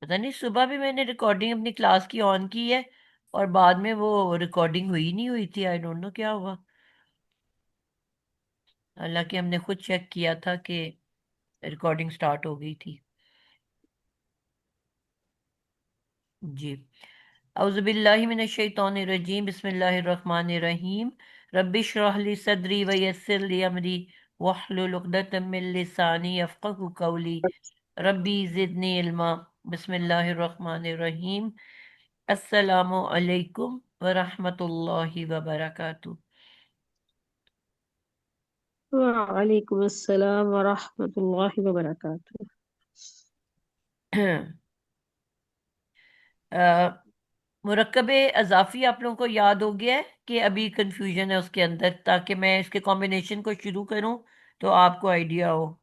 पता नहीं, सुबह भी मैंने रिकॉर्डिंग अपनी क्लास की ऑन की है और बाद में वो रिकॉर्डिंग हुई नहीं हुई थी। आई डोंट नो क्या हुआ। हालांकि हमने खुद चेक किया था कि रिकॉर्डिंग स्टार्ट हो गई थी। जी। औज़ुबिल्लाहि मिनश्शैतानिर्रजीम, बिस्मिल्लाहिर्रहमानिर्रहीम। रब्बि इश्रह ली सदरी व यस्सिर ली अमरी वहलुल उक़दतम मिन लिसानी यफ़क़हू क़ौली। रब्बी ज़िदनी इल्मा। बिस्मिल्लाहिर्रहमानिर्रहीम। अस्सलामु अलैकुम व रहमतुल्लाहि व बरकातुहू। वालेकुम अस्सलाम वरहमतुल्लाहि वबरकातुह। मुरक्कबे अज़ाफ़ी आप लोगों को याद हो गया है कि अभी कंफ्यूजन है उसके अंदर, ताकि मैं इसके कॉम्बिनेशन को शुरू करूं तो आपको आइडिया हो।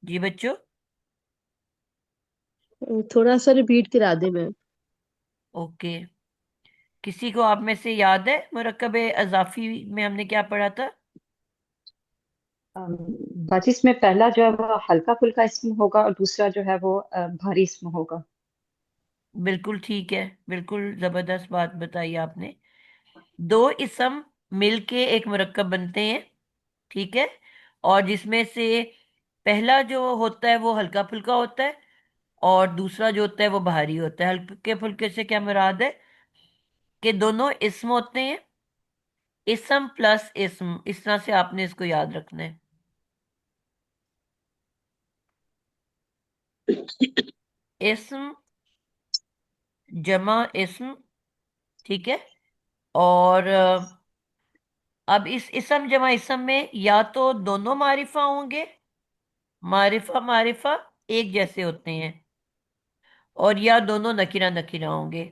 जी बच्चों। थोड़ा सा रिपीट करा दे मैं। ओके। किसी को आप में से याद है मुरक्कबे अज़ाफ़ी में हमने क्या पढ़ा था? अम, बाजी इसमें पहला जो है वो हल्का फुल्का इसम होगा और दूसरा जो है वो भारी इसम होगा। बिल्कुल ठीक है, बिल्कुल जबरदस्त बात बताई आपने। दो इसम मिलके एक मुरक्कब बनते हैं, ठीक है। और जिसमें से पहला जो होता है वो हल्का फुल्का होता है और दूसरा जो होता है वो भारी होता है। हल्के फुल्के से क्या मुराद है कि दोनों इसम होते हैं। इसम प्लस इसम, इस तरह से आपने इसको याद रखना है। इसम जमा इसम, ठीक है। और अब इस इसम जमा इसम में या तो दोनों मारिफा होंगे, मारिफा मारिफा एक जैसे होते हैं, और या दोनों नकीरा नकीरा होंगे।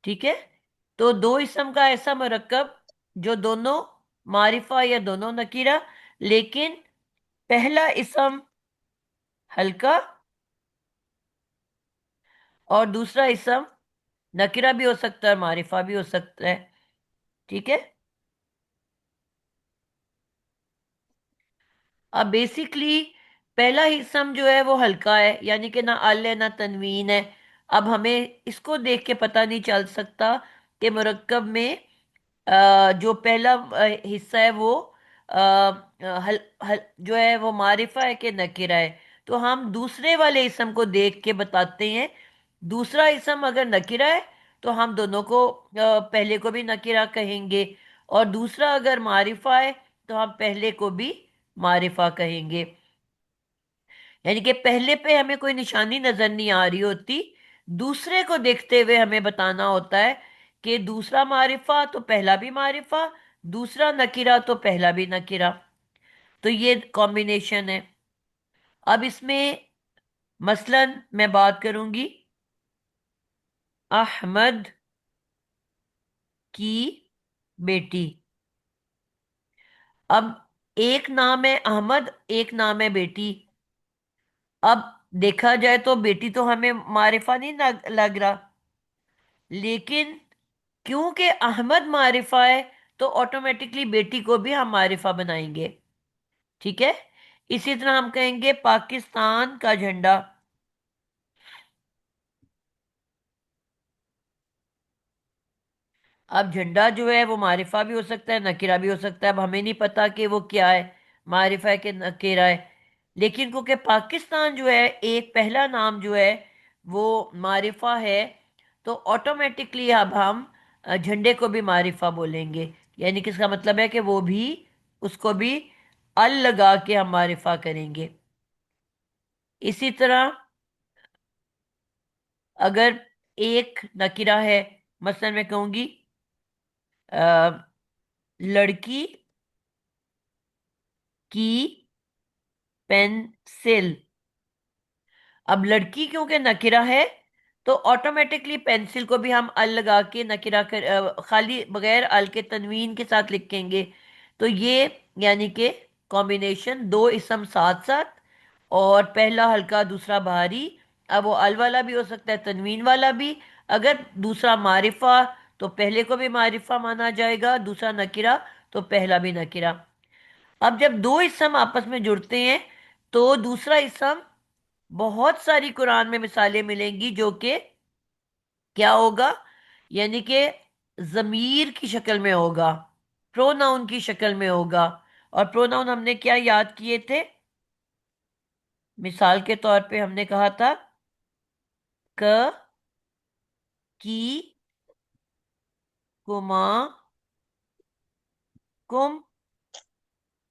ठीक है। तो दो इसम का ऐसा मरकब जो दोनों मारिफा या दोनों नकीरा, लेकिन पहला इसम हल्का और दूसरा इसम नकीरा भी हो सकता है, मारिफा भी हो सकता है। ठीक है। अब बेसिकली पहला इसम जो है वो हल्का है, यानी कि ना अल है ना तनवीन है। अब हमें इसको देख के पता नहीं चल सकता कि मुरक्कब में जो पहला हिस्सा है वो जो है वो मारिफा है कि नकिरा है। तो हम दूसरे वाले इसम को देख के बताते हैं। दूसरा इसम अगर नकिरा है तो हम दोनों को पहले को भी नकिरा कहेंगे, और दूसरा अगर मारिफा है तो हम पहले को भी मारिफा कहेंगे। यानी कि पहले पे हमें कोई निशानी नजर नहीं आ रही होती, दूसरे को देखते हुए हमें बताना होता है कि दूसरा मारिफा तो पहला भी मारिफा, दूसरा नकिरा तो पहला भी नकिरा। तो ये कॉम्बिनेशन है। अब इसमें मसलन मैं बात करूंगी अहमद की बेटी। अब एक नाम है अहमद, एक नाम है बेटी। अब देखा जाए तो बेटी तो हमें मारिफा नहीं लग रहा, लेकिन क्योंकि अहमद मारिफा है तो ऑटोमेटिकली बेटी को भी हम मारिफा बनाएंगे। ठीक है। इसी तरह हम कहेंगे पाकिस्तान का झंडा। अब झंडा जो है वो मारिफा भी हो सकता है, नकीरा भी हो सकता है। अब हमें नहीं पता कि वो क्या है, मारिफा है कि नकीरा है। लेकिन क्योंकि पाकिस्तान जो है एक पहला नाम जो है वो मारिफा है, तो ऑटोमेटिकली अब हम झंडे को भी मारिफा बोलेंगे। यानी कि इसका मतलब है कि वो भी, उसको भी अल लगा के हम मारिफा करेंगे। इसी तरह अगर एक नकिरा है, मसलन मैं कहूंगी लड़की की पेंसिल। अब लड़की क्योंकि नकिरा है तो ऑटोमेटिकली पेंसिल को भी हम अल लगा के नकिरा कर खाली बगैर अल के तनवीन के साथ लिखेंगे। तो ये यानी कि कॉम्बिनेशन दो इसम साथ साथ, और पहला हल्का दूसरा भारी। अब वो अल वाला भी हो सकता है, तनवीन वाला भी। अगर दूसरा मारिफा तो पहले को भी मारिफा माना जाएगा, दूसरा नकिरा तो पहला भी नकिरा। अब जब दो इसम आपस में जुड़ते हैं तो दूसरा इसम, बहुत सारी कुरान में मिसालें मिलेंगी जो कि क्या होगा, यानी कि जमीर की शक्ल में होगा, प्रोनाउन की शक्ल में होगा। और प्रोनाउन हमने क्या याद किए थे? मिसाल के तौर पे हमने कहा था क, की, कुमा, कुम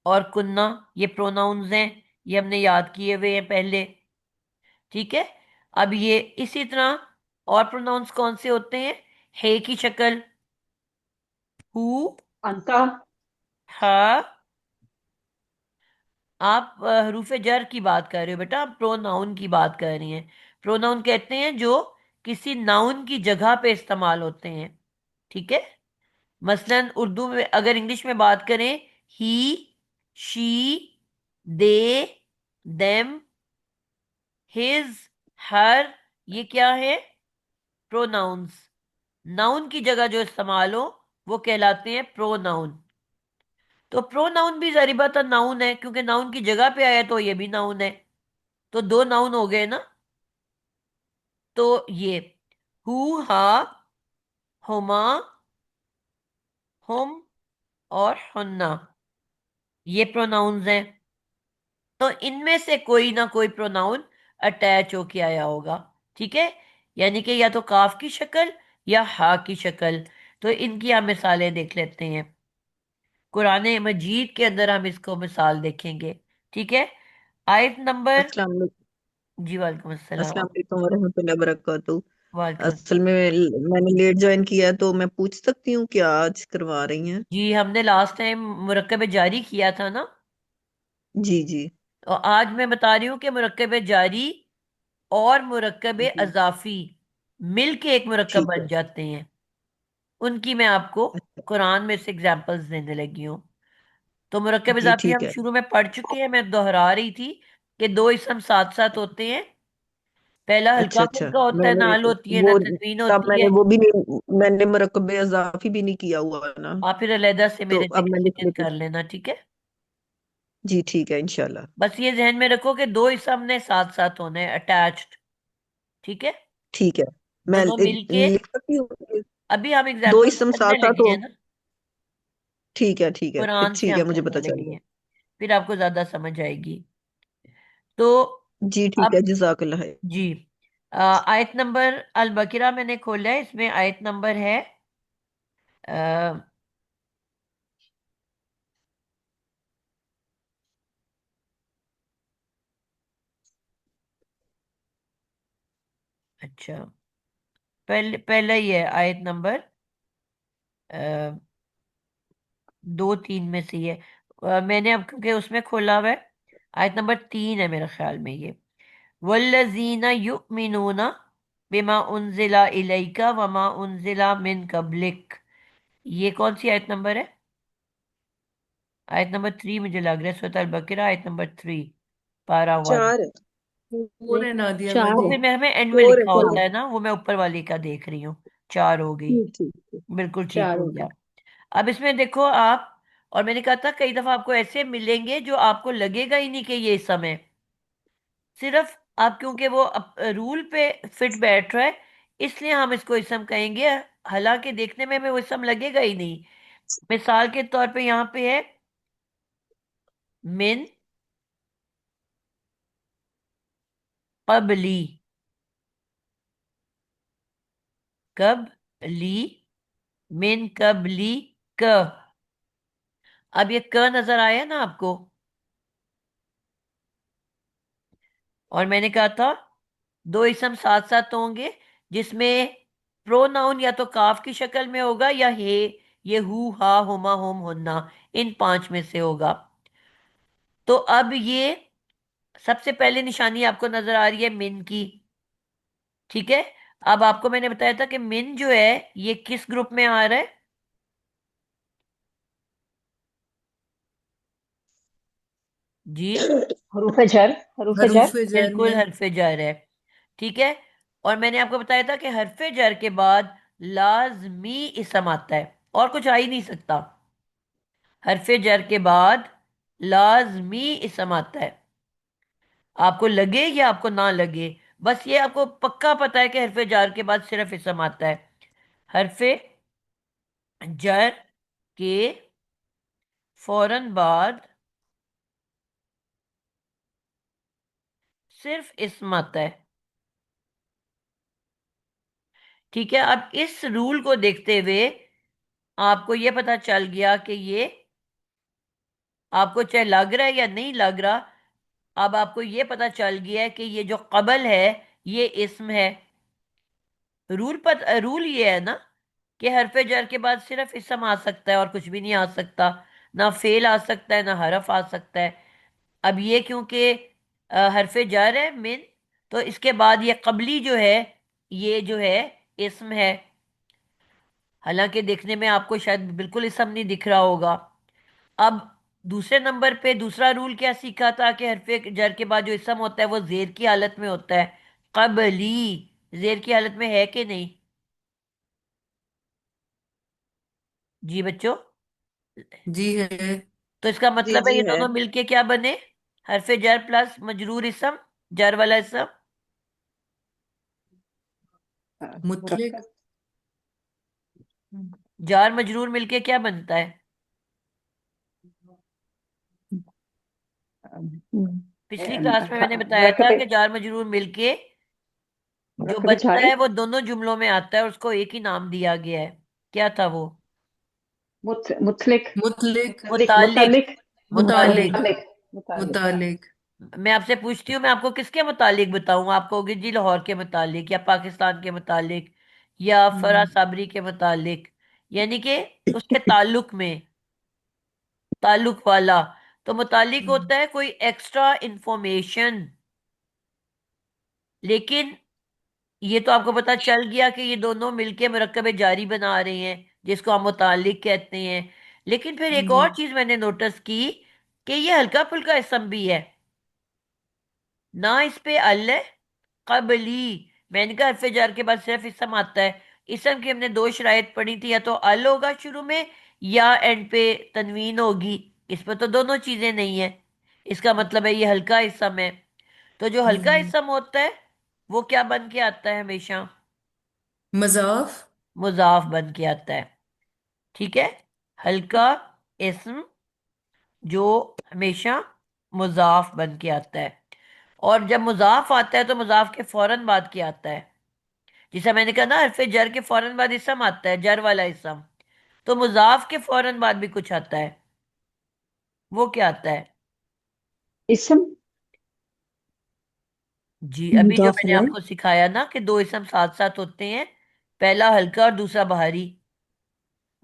और कुन्ना, ये प्रोनाउंस हैं, ये हमने याद किए हुए हैं पहले। ठीक है। अब ये इसी तरह और प्रोनाउंस कौन से होते हैं? हे की शक्ल, हु, अंता। हा। आप हरूफ जर की बात कर रहे हो बेटा, आप प्रोनाउन की बात कर रही हैं। प्रोनाउन कहते हैं जो किसी नाउन की जगह पे इस्तेमाल होते हैं। ठीक है। मसलन उर्दू में, अगर इंग्लिश में बात करें, ही, शी, दे, देम, हिज, हर, ये क्या है? प्रोनाउंस। नाउन की जगह जो इस्तेमाल हो वो कहलाते हैं प्रोनाउन। तो प्रोनाउन भी जारी बात है नाउन है, क्योंकि नाउन की जगह पे आया तो ये भी नाउन है। तो दो नाउन हो गए ना। तो ये हु, हा, हुमा, हुम और हुन्ना, ये प्रोनाउंस हैं। तो इनमें से कोई ना कोई प्रोनाउन अटैच होके आया होगा। ठीक है। यानी कि या तो काफ की शक्ल या हा की शक्ल। तो इनकी हम मिसालें देख लेते हैं। कुरान मजीद के अंदर हम इसको मिसाल देखेंगे। ठीक है। आयत नंबर, अस्सलाम वालेकुम। जी वालेकुम अस्सलाम। अस्सलाम वालेकुम वरहमतुल्लाहि वबरकातुहू। वालेकुम असल अस्सलाम। में मैंने लेट ज्वाइन किया है, तो मैं पूछ सकती हूँ क्या आज करवा रही हैं? जी हमने लास्ट टाइम मुरक्कब जारी किया था ना। जी जी। और आज मैं बता रही हूँ कि मुरक्कब जारी और मुरक्कब जी अजाफी मिल के एक मुरक्कब ठीक बन है। जाते हैं। उनकी मैं आपको अच्छा। कुरान में से एग्जांपल्स देने लगी हूँ। तो मुरक्कब जी इजाफी ठीक हम है। शुरू में पढ़ चुके हैं, मैं दोहरा रही थी कि दो इसम साथ साथ होते हैं। पहला हल्का अच्छा अच्छा। फुल्का होता है, मैंने ना हल होती है ना वो तनवीन तब होती मैंने है। वो भी नहीं, मैंने मरकब इजाफी भी नहीं किया हुआ ना। आप फिर अलहदा से तो मेरे अब जिक्र मैं से लिख चेक लेती कर हूँ। लेना। ठीक है। जी ठीक है इंशाल्लाह। बस ये जहन में रखो कि दो इसम ने साथ साथ होने अटैच्ड। ठीक है। ठीक है। मैं दोनों मिलके, लिख सकती हूँ। अभी हम दो एग्जांपल्स इसम करने साथ साथ लगे हो। हैं ना। ठीक है ठीक है, फिर कुरान से ठीक है, हम मुझे करने पता चल लगे गया। हैं, फिर आपको ज्यादा समझ आएगी। तो जी ठीक है, अब, जज़ाकल्लाह है। जी, आयत नंबर अल बकरा मैंने खोला है, इसमें आयत नंबर है आ, अच्छा, पहले पहला ही है आयत नंबर 2 3 में से ही है। मैंने अब क्योंकि उसमें खोला हुआ है, आयत नंबर 3 है मेरे ख्याल में ये। वल्लजीना युमिनूना बिमा उनजिला इलैका वमा उनजिला मिन कब्लिक, ये कौन सी आयत नंबर है? आयत नंबर 3 मुझे लग रहा है, सूरह अल बकरा आयत नंबर 3, पारा 1। चार है। फोर है नादिया चार वो बाजी। है। फिर मैं हमें एंड में फोर है लिखा फोर। होता है ना, वो मैं ऊपर वाली का देख रही हूँ। 4 हो गई। ठीक ठीक ठीक। बिल्कुल ठीक चार हो हो गया। गए। अब इसमें देखो आप, और मैंने कहा था कई दफा आपको ऐसे मिलेंगे जो आपको लगेगा ही नहीं कि ये समय, सिर्फ आप क्योंकि वो रूल पे फिट बैठ रहा है इसलिए हम इसको इसम कहेंगे, हालांकि देखने में हमें वो इसम लगेगा ही नहीं। मिसाल के तौर पे यहाँ पे है मिन कबली, कब ली, मिन कबली, क। अब ये क नजर आया ना आपको? और मैंने कहा था दो इसम साथ साथ होंगे जिसमें प्रोनाउन या तो काफ की शक्ल में होगा या हे, ये हु, हा, हुमा, हुम, हुन्ना, इन 5 में से होगा। तो अब ये सबसे पहले निशानी आपको नजर आ रही है मिन की। ठीक है। अब आपको मैंने बताया था कि मिन जो है ये किस ग्रुप में आ रहा है? जी, हरूफ जर, हरूफ जर। हरूफ जर बिल्कुल में। हरफ जर है। ठीक है। और मैंने आपको बताया था कि हरफ जर के बाद लाजमी इसम आता है, और कुछ आ ही नहीं सकता। हरफे जर के बाद लाजमी इसम आता है। आपको लगे या आपको ना लगे, बस ये आपको पक्का पता है कि हरफे जार के बाद सिर्फ इसम आता है। हरफे जर के फौरन बाद सिर्फ इसम आता है। ठीक है, अब इस रूल को देखते हुए आपको ये पता चल गया कि ये आपको चाहे लग रहा है या नहीं लग रहा, अब आपको ये पता चल गया है कि ये जो कबल है ये इस्म है। रूल ये है ना कि हरफे जर के बाद सिर्फ इस्म आ सकता है और कुछ भी नहीं आ सकता। ना फेल आ सकता है ना हरफ आ सकता है। अब ये क्योंकि हरफे जर है मिन, तो इसके बाद ये कबली जो है ये जो है इस्म है। हालांकि देखने में आपको शायद बिल्कुल इस्म नहीं दिख रहा होगा। अब दूसरे नंबर पे दूसरा रूल क्या सीखा था कि हरफे जर के बाद जो इसम होता है वो जेर की हालत में होता है। कबली जेर की हालत में है कि नहीं? जी बच्चों, जी है। तो इसका जी मतलब है जी ये है। दोनों मिलके क्या बने? हरफे जर प्लस मजरूर इसम, जर वाला इसम। मुतलिक। मुरक्कब। जार मजरूर मिलके क्या बनता है? पिछली क्लास में मैंने बताया था मुरक्कब कि जार मजरूर मिलके जो मुरक्कब बनता जारी। है वो दोनों जुमलों में आता है और उसको एक ही नाम दिया गया है। क्या था वो? मुतलिक। मुतलिक। मुतलिक मुतालिक। मुतलिक। मुतालिक। मुतालिक। मुतलिक मुतलिक हाँ। मुतालिक। मैं आपसे पूछती हूँ, मैं आपको किसके मुतालिक बताऊं? आप कहोगे जी लाहौर के मुतालिक या पाकिस्तान के मुतालिक या फरा हम्म। साबरी के मुतालिक, यानी कि उसके ताल्लुक में, ताल्लुक वाला। तो मुतालिक हम्म। होता है कोई एक्स्ट्रा इंफॉर्मेशन। लेकिन ये तो आपको पता चल गया कि ये दोनों मिलके मुरक्कब जारी बना रहे हैं जिसको हम मुतालिक कहते हैं। लेकिन फिर एक जी। और चीज मैंने नोटिस की कि ये हल्का फुल्का इसम भी है। ना इस पे अल है, कबली। मैंने कहा हरफ जार के बाद सिर्फ इसम आता है। इसम की हमने दो शराइत पढ़ी थी, या तो अल होगा शुरू में या एंड पे तनवीन होगी। इस पर तो दोनों चीजें नहीं है। इसका मतलब है ये हल्का इसम है। तो जो हल्का हम्म। इसम होता है वो क्या बन के आता है हमेशा? मजाफ। मुजाफ बन के आता है। ठीक है, हल्का इसम जो हमेशा मुजाफ बन के आता है। और जब मुजाफ आता है तो मुजाफ के फौरन बाद क्या आता है? जैसा मैंने कहा ना, हरफ जर के फौरन बाद इसम आता है, जर वाला इसम। तो मुजाफ के फौरन बाद भी कुछ आता है। वो क्या आता है? इसम। जी, अभी जो मुदाफ मैंने इलैह। आपको सिखाया ना कि दो इसम साथ साथ होते हैं, पहला हल्का और दूसरा बहारी।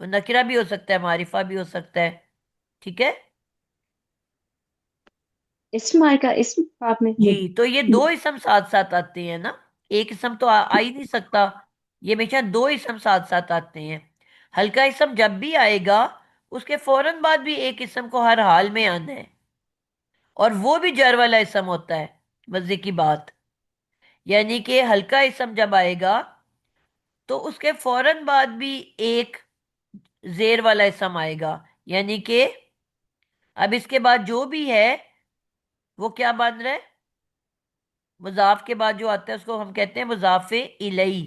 वो नकिरा भी हो सकता है, मारिफा भी हो सकता है। ठीक है इसम आएगा इसम बाद में। जी, तो ये दो इसम साथ साथ आते हैं ना। एक इसम तो आ ही नहीं सकता। ये हमेशा दो इसम साथ साथ आते हैं। हल्का इसम जब भी आएगा उसके फौरन बाद भी एक इसम को हर हाल में आना है, और वो भी जर वाला इसम होता है। मजे की बात, यानी कि हल्का इसम जब आएगा तो उसके फौरन बाद भी एक जेर वाला इसम आएगा। यानी कि अब इसके बाद जो भी है वो क्या बन रहा है? मुजाफ के बाद जो आता है उसको हम कहते हैं मुजाफे इलई।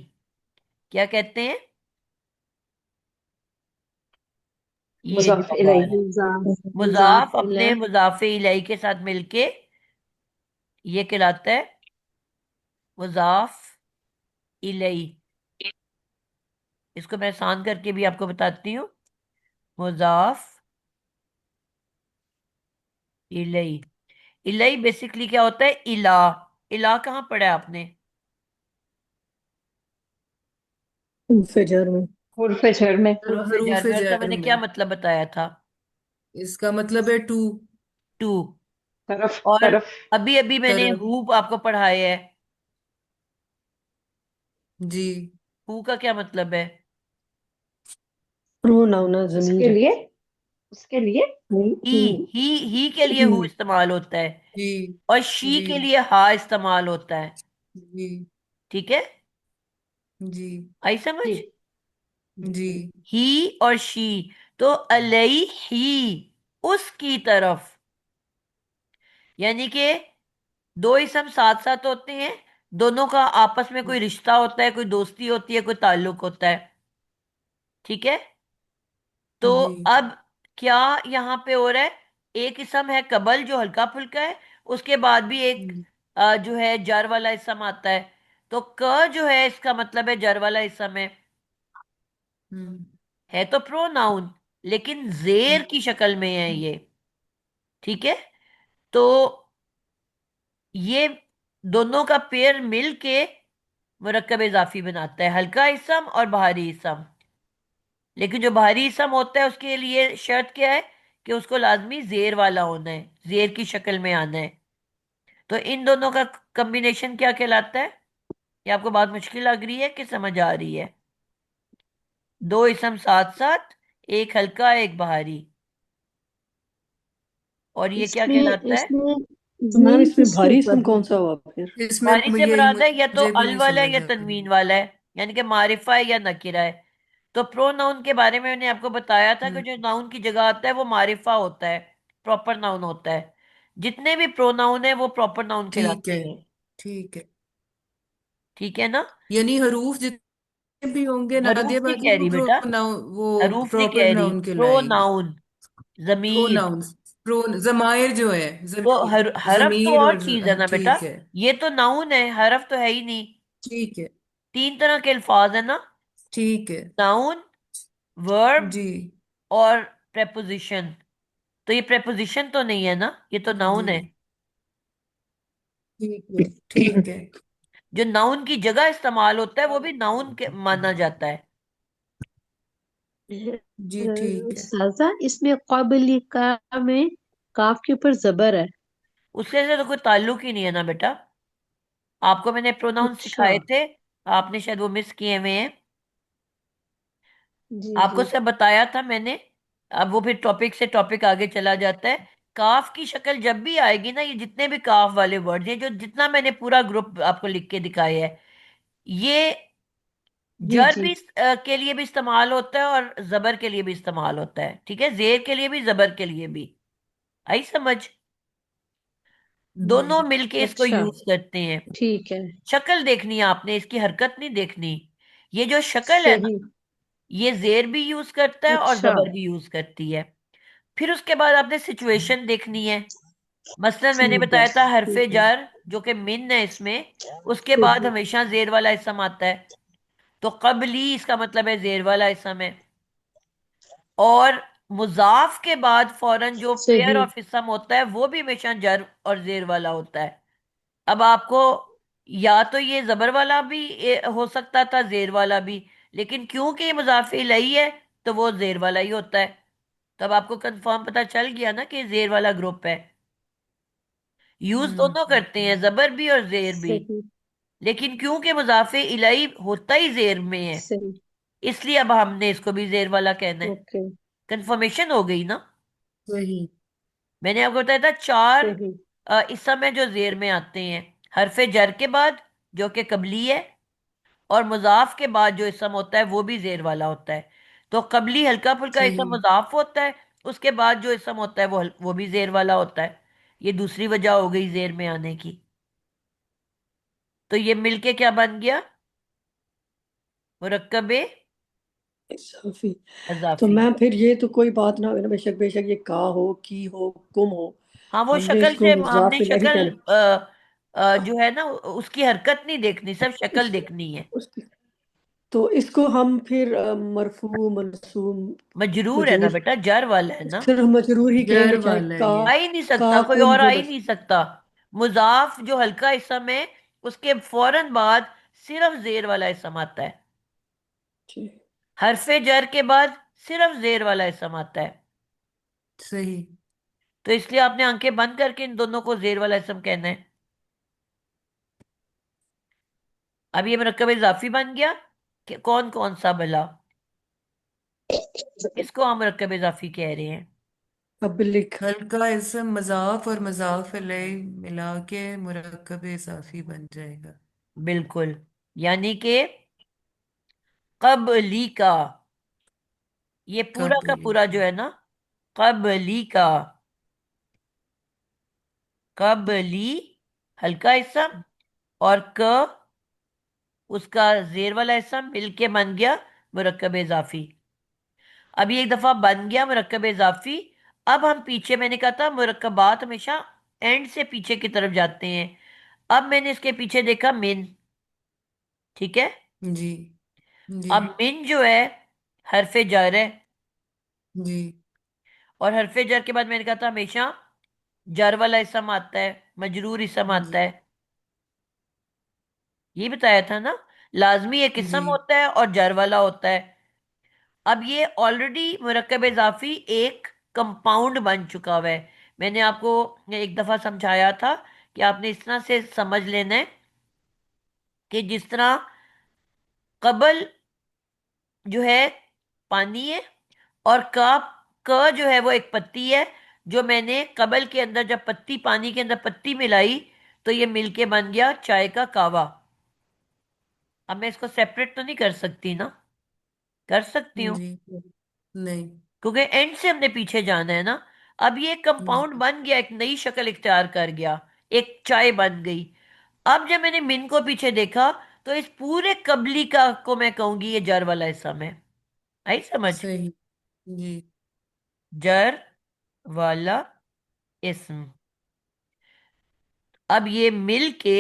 क्या कहते हैं? ये जो मुजाफ इलैह। सवाल है, मुजाफ मुजाफ अपने इलैह। मुजाफे इलई के साथ मिलके ये कहलाता है मुजाफ इलई। इसको मैं आसान करके भी आपको बताती हूँ। मुजाफ इलई। इलई बेसिकली क्या होता है? इला। इला कहाँ पढ़ा है आपने? फजर में। हुर्फ जर में। हुरूफ जर हरूफ में। और इसका जर मैंने क्या में। मतलब बताया था? इसका मतलब है टू। टू। तरफ और तरफ। अभी अभी मैंने तरफ। हु आपको पढ़ाया है। जी। हु का क्या मतलब है? प्रोनाउन उसके जमीर है। लिए। उसके लिए। ही। ही के लिए हु इस्तेमाल होता है, जी। और शी जी। के लिए हा इस्तेमाल होता है। जी। ठीक है, जी। आई समझ? जी जी ही और शी, तो अलई ही, उसकी तरफ, यानी कि दो इसम साथ साथ होते हैं, दोनों का आपस में कोई रिश्ता होता है, कोई दोस्ती होती है, कोई ताल्लुक होता है। ठीक है। तो जी अब क्या यहाँ पे हो रहा है, एक इसम है कबल जो हल्का फुल्का है, उसके बाद भी एक जो है जर वाला इसम आता है। तो क जो है इसका मतलब है जर वाला इसम हम्म है तो प्रोनाउन, लेकिन जेर की शक्ल में है ये। ठीक है। तो ये दोनों का पेयर मिलके मुरक्कब इजाफी बनाता है, हल्का इसम और भारी इसम। लेकिन जो भारी इसम होता है उसके लिए शर्त क्या है कि उसको लाजमी जेर वाला होना है, जेर की शक्ल में आना है। तो इन दोनों का कॉम्बिनेशन क्या कहलाता है? ये आपको बात मुश्किल लग रही है कि समझ आ रही है? दो इसम साथ साथ, एक हल्का एक भारी, और ये क्या इसमें कहलाता है? इसमें तो मैम जेर इसमें किसके भारी ऊपर इसम है? कौन सा हुआ फिर? इसमें भारी से यही मुराद है या तो मुझे भी अल नहीं वाला है समझ या आ तनवीन रही। वाला है, यानी कि मारिफा है या नकिरा है। तो प्रोनाउन के बारे में मैंने आपको बताया था कि हम्म जो नाउन की जगह आता है वो मारिफा होता है, प्रॉपर नाउन होता है। जितने भी प्रोनाउन है वो प्रॉपर नाउन ठीक कहलाते है हैं। ठीक है। ठीक है ना? यानी हरूफ जितने भी होंगे हरूफ नादिया नहीं बाजी कह वो रही बेटा, प्रोनाउन, वो हरूफ नहीं प्रॉपर कह रही, नाउन कहलाएंगे। प्रोनाउन, जमीर। प्रोनाउंस, प्रो जमायर जो है, तो जमीर, हरफ तो जमीर और और चीज है ना बेटा, ठीक है ये तो नाउन है, हरफ तो है ही नहीं। ठीक है तीन तरह के अल्फाज है ना, ठीक है। नाउन, वर्ब जी और प्रेपोजिशन। तो ये प्रेपोजिशन तो नहीं है ना, ये तो जी नाउन है। ठीक है ठीक है। जो नाउन की जगह इस्तेमाल होता है वो भी नाउन के माना जाता है। जी ठीक है। साजा इसमें क़ब्ल का में काफ के ऊपर जबर है। उससे से तो कोई ताल्लुक ही नहीं है ना बेटा। आपको मैंने प्रोनाउन अच्छा। सिखाए थे, आपने शायद वो मिस किए हुए हैं। जी आपको जी। सब बताया था मैंने। अब वो फिर टॉपिक से टॉपिक आगे चला जाता है। काफ की शक्ल जब भी आएगी ना, ये जितने भी काफ वाले वर्ड हैं, जो जितना मैंने पूरा ग्रुप आपको लिख के दिखाया है, ये जी जर जी। भी के लिए भी इस्तेमाल होता है और जबर के लिए भी इस्तेमाल होता है। ठीक है, जेर के लिए भी जबर के लिए भी। आई समझ? दोनों मिलके इसको अच्छा। यूज करते हैं। ठीक है। शक्ल देखनी है आपने, इसकी हरकत नहीं देखनी। ये जो शक्ल है ना, सही। ये जेर भी यूज करता है और अच्छा। जबर भी यूज करती है। फिर उसके बाद आपने सिचुएशन देखनी है। मसलन मैंने ठीक है। बताया था हरफे ठीक है। जार जो कि मिन है इसमें, उसके बाद सही। हमेशा जेर वाला इसम आता है। तो कबली इसका मतलब है जेर वाला इसम है। और मुजाफ के बाद फौरन जो पेयर सही। ऑफ इसम होता है वो भी हमेशा जर और जेर वाला होता है। अब आपको या तो ये जबर वाला भी हो सकता था, जेर वाला भी, लेकिन क्योंकि ये मुजाफ इलैही है तो वो जेर वाला ही होता है। तब आपको कंफर्म पता चल गया ना कि ये जेर वाला ग्रुप है। यूज दोनों करते हैं, जबर भी और जेर भी, सही। लेकिन क्योंकि मुजाफे इलैही होता ही जेर में है, सही। इसलिए अब हमने इसको भी जेर वाला कहना है। ओके। कंफर्मेशन हो गई ना? वही। मैंने आपको बताया था चार सही। इसम है जो जेर में आते हैं। हरफे जर के बाद जो कि कबली है, और मुजाफ के बाद जो इसम होता है वो भी जेर वाला होता है। तो कबली हल्का फुल्का सही। इसम मुजाफ होता है, उसके बाद जो इसम होता है वो भी जेर वाला होता है। ये दूसरी वजह हो गई जेर में आने की। तो ये मिलके क्या बन गया? मुरक्कबे इजाफी। तो अजाफी। मैम फिर ये तो कोई बात ना हो ना, बेशक बेशक ये का हो, की हो, कुम हो, हाँ, वो हमने शक्ल इसको से हमने मुजाफ इलैहि शक्ल कहना। जो है ना उसकी हरकत नहीं देखनी, सब शक्ल उस, देखनी है। उस तो इसको हम फिर मरफू मनसूम मजरूर है ना मजरूर बेटा, जर वाला है ना, फिर हम मजरूर ही जर कहेंगे, चाहे वाला है का ये। आ ही नहीं सकता, का कोई कुम और आ हो ही बस। नहीं सकता। मुजाफ जो हल्का इसम है, उसके फौरन बाद सिर्फ जेर वाला इसम आता है। ठीक। हरफे जर के बाद सिर्फ जेर वाला इसम आता है। सही। तो इसलिए आपने आंखें बंद करके इन दोनों को जेर वाला इसम कहना है। अब ये मुरक्कब इजाफी बन गया कि कौन कौन सा भला, इसको हम मुरक्कब इजाफी कह रहे हैं। अब लिख। हल्का इसम मजाफ और मजाफ अलैह मिला के मुरक्कब इजाफी बन जाएगा। बिल्कुल। यानी कि कबली का, ये पूरा का कबली। पूरा जो है ना, कबली का, कबली हल्का हिस्सा, और क उसका जेर वाला हिस्सा मिलके बन गया मुरक्कब इजाफी। अब ये एक दफा बन गया मुरक्कब इजाफी। अब हम पीछे, मैंने कहा था मुरक्कबात हमेशा एंड से पीछे की तरफ जाते हैं। अब मैंने इसके पीछे देखा मिन। ठीक है। जी। जी। अब मिन जो है हरफे जर है, जी। और हरफे जर के बाद मैंने कहा था हमेशा जर वाला इसम आता है, मजरूर इसम जी। आता है। ये बताया था ना, लाजमी एक जी। इसम होता है और जर वाला होता है। अब ये ऑलरेडी मुरक्कब इजाफी एक कंपाउंड बन चुका हुआ है। मैंने आपको एक दफा समझाया था कि आपने इस तरह से समझ लेना है कि जिस तरह कबल जो है पानी है, और क जो है वो एक पत्ती है। जो मैंने कबल के अंदर जब पत्ती, पानी के अंदर पत्ती मिलाई, तो ये मिलके बन गया चाय का कावा। अब मैं इसको सेपरेट तो नहीं कर सकती ना? कर सकती हूँ, जी। नहीं। क्योंकि एंड से हमने पीछे जाना है ना। अब ये कंपाउंड जी। बन गया, एक नई शक्ल इख्तियार कर गया, एक चाय बन गई। अब जब मैंने मिन को पीछे देखा, तो इस पूरे कबली का को मैं कहूंगी ये जर वाला हिस्सा में। आई समझ? सही। जी। जर वाला इस्म। अब ये मिल के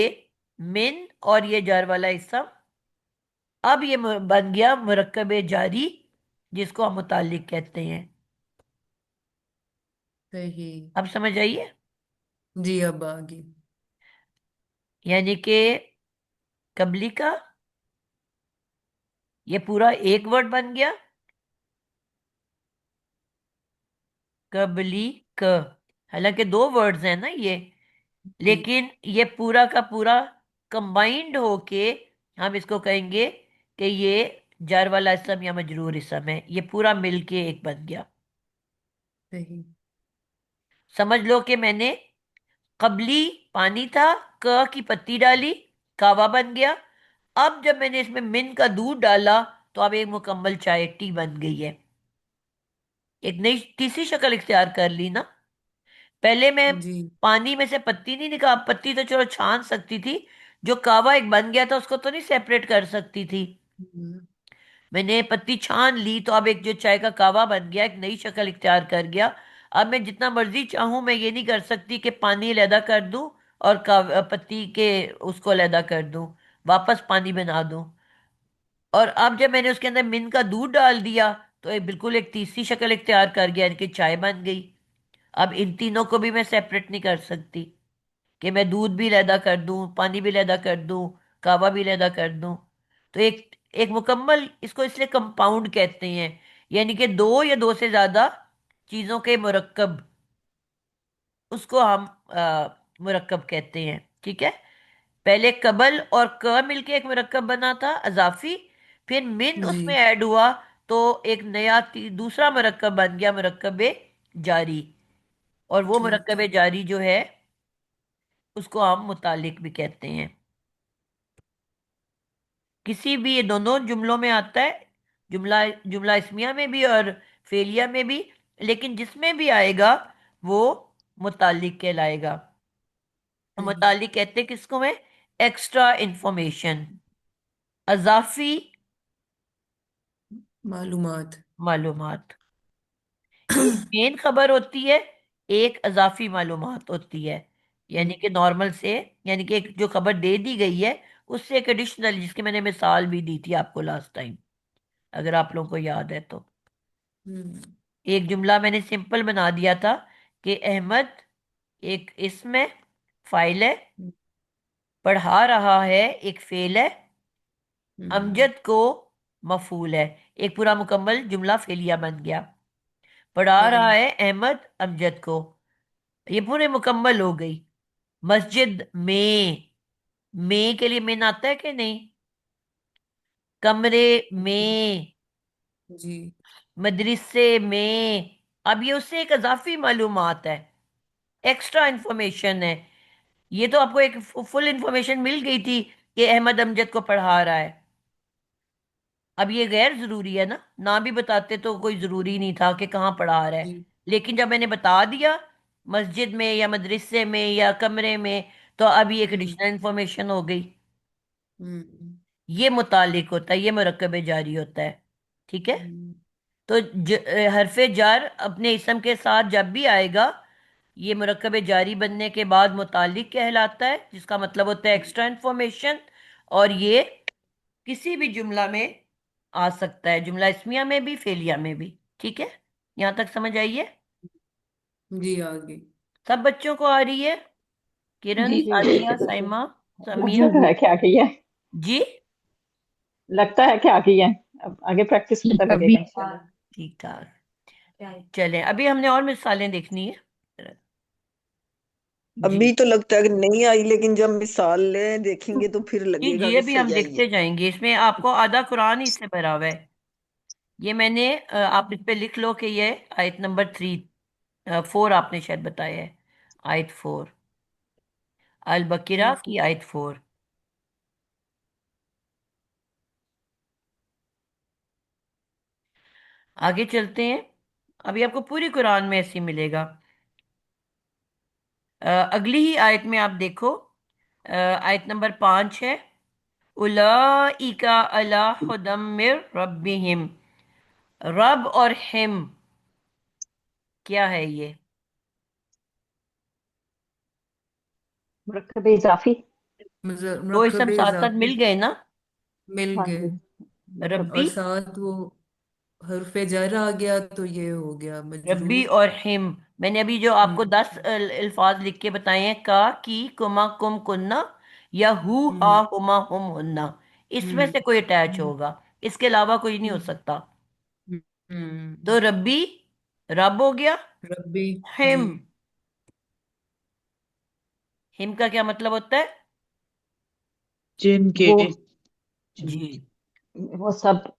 मिन और ये जर वाला हिस्सा, अब ये बन गया मुरक्कब जारी, जिसको हम मुतालिक कहते हैं। सही। अब समझ आइए? जी, अब आगे। यानी कि कबली का ये पूरा एक वर्ड बन गया, कबली क। हालांकि दो वर्ड्स हैं ना ये, जी। लेकिन ये पूरा का पूरा कंबाइंड होके हम इसको कहेंगे कि ये जार वाला इसम या मजरूर इसम है। ये पूरा मिलके एक बन गया। सही। समझ लो कि मैंने कबली पानी था, क की पत्ती डाली, कावा बन गया। अब जब मैंने इसमें मिन का दूध डाला, तो अब एक मुकम्मल चाय टी बन गई है। एक नई तीसरी शक्ल इख्तियार कर ली ना। पहले मैं जी। पानी में से पत्ती नहीं निकाल, पत्ती तो चलो छान सकती थी, जो कावा एक बन गया था उसको तो नहीं सेपरेट कर सकती थी। हम्म। मैंने पत्ती छान ली, तो अब एक जो चाय का कावा बन गया, एक नई शक्ल इख्तियार कर गया। अब मैं जितना मर्जी चाहूं, मैं ये नहीं कर सकती कि पानी अलहदा कर दूं और पत्ती के उसको अलहदा कर दूं, वापस पानी बना दूं। और अब जब मैंने उसके अंदर मिन का दूध डाल दिया, तो ये बिल्कुल एक तीसरी शक्ल इख्तियार कर गया, यानी कि चाय बन गई। अब इन तीनों को भी मैं सेपरेट नहीं कर सकती कि मैं दूध भी अलहदा कर दूं, पानी भी अलहदा कर दूं, कावा भी अलहदा कर दूं। तो एक एक मुकम्मल, इसको इसलिए कंपाउंड कहते हैं, यानी कि दो या दो से ज्यादा चीजों के मुरक्कब, उसको हम मुरक्कब कहते हैं। ठीक है। पहले कबल और क मिलके एक मुरक्कब बना था अजाफी, फिर मिन जी। उसमें ऐड हुआ, तो एक नया दूसरा मुरक्कब बन गया, मुरक्कब जारी। और वो ठीक मुरक्कब है। जारी जो है, उसको हम मुतालिक भी कहते हैं। किसी भी, ये दोनों जुमलों में आता है, जुमला जुमला इस्मिया में भी और फेलिया में भी, लेकिन जिसमें भी आएगा वो मुतालिक कहलाएगा। सही। मुतालिक कहते हैं किसको? में एक्स्ट्रा इंफॉर्मेशन, अजाफी मालूमात। मालूमात। एक मेन खबर होती है, एक अजाफी मालूमात होती है। यानी कि नॉर्मल से, यानी कि एक जो खबर दे दी गई है, उससे एक एडिशनल, जिसकी मैंने मिसाल भी दी थी आपको लास्ट टाइम, अगर आप लोगों को याद है तो। हम्म। एक जुमला मैंने सिंपल बना दिया था कि अहमद एक इसम है, फाइल है, पढ़ा रहा है एक फेल है, हम्म। अमजद को मफूल है। एक पूरा मुकम्मल जुमला फेलिया बन गया। पढ़ा रहा सही। है अहमद अमजद को, ये पूरे मुकम्मल हो गई। मस्जिद में के लिए मेन आता है कि नहीं? कमरे में, जी। मदरसे में। अब ये उससे एक इजाफी मालूमात है, एक्स्ट्रा इंफॉर्मेशन है। ये तो आपको एक फुल इंफॉर्मेशन मिल गई थी कि अहमद अमजद को पढ़ा रहा है। अब ये गैर जरूरी है ना, ना भी बताते तो कोई जरूरी नहीं था कि कहाँ पढ़ा रहा है, जी। लेकिन जब मैंने बता दिया मस्जिद में या मदरसे में या कमरे में, तो अब ये एक हम्म एडिशनल इंफॉर्मेशन हो गई। हम्म ये मुतालिक होता है, ये मुरक्कब जारी होता है। ठीक है। हम्म तो हरफ जार अपने इसम के साथ जब भी आएगा, ये मुरक्कब जारी बनने के बाद मुतालिक कहलाता है, जिसका मतलब होता है एक्स्ट्रा इंफॉर्मेशन। और ये किसी भी जुमला में आ सकता है, जुमला इस्मिया में भी, फेलिया में भी। ठीक है, यहां तक समझ आई है? जी, आगे। सब बच्चों को आ रही है? किरण, जी जी आलिया, बिल्कुल जी। साइमा, लगता समीर। तो है कि आ गई है। जी। लगता है कि आ गई है। अब आगे प्रैक्टिस पता अभी लगेगा इंशाल्लाह। ठीक ठाक। चलें, अभी हमने और मिसालें देखनी है। जी अभी तो लगता है कि नहीं आई, लेकिन जब मिसालें देखेंगे तो फिर जी लगेगा जी, कि अभी हम सही आई है। देखते जाएंगे, इसमें आपको आधा कुरान ही इससे भरा हुआ है। ये मैंने आप इस पे लिख लो कि ये आयत नंबर 4 आपने शायद बताया है, आयत 4, अल बकरा की आयत 4। आगे चलते हैं। अभी आपको पूरी कुरान में ऐसी मिलेगा। अगली ही आयत में आप देखो, आयत नंबर 5 है, उलाइका अला हुदम मिर रब्बिहिम। रब और हिम क्या है ये? मुरक्कब इजाफी। दो इसम मुरक्कब साथ साथ इजाफी मिल गए ना? मिल हाँ गए। जी। मुरक्कब रब्बी, और साथ वो हरफे जर आ गया तो ये हो गया रब्बी मजरूर। और हिम। मैंने अभी जो आपको हम्म 10 अल्फाज लिख के बताए हैं, का, की, कुमा, कुम, कुन्ना, या हु, हा, हम्म हुमा, हुम, हुन्ना, इसमें हम्म से कोई अटैच हम्म होगा, इसके अलावा कोई नहीं हो हम्म सकता। तो हम्म। रब्बी, रब हो गया। रब्बी। जी। हिम, हिम का क्या मतलब होता है? जिनके वो जी। वो सब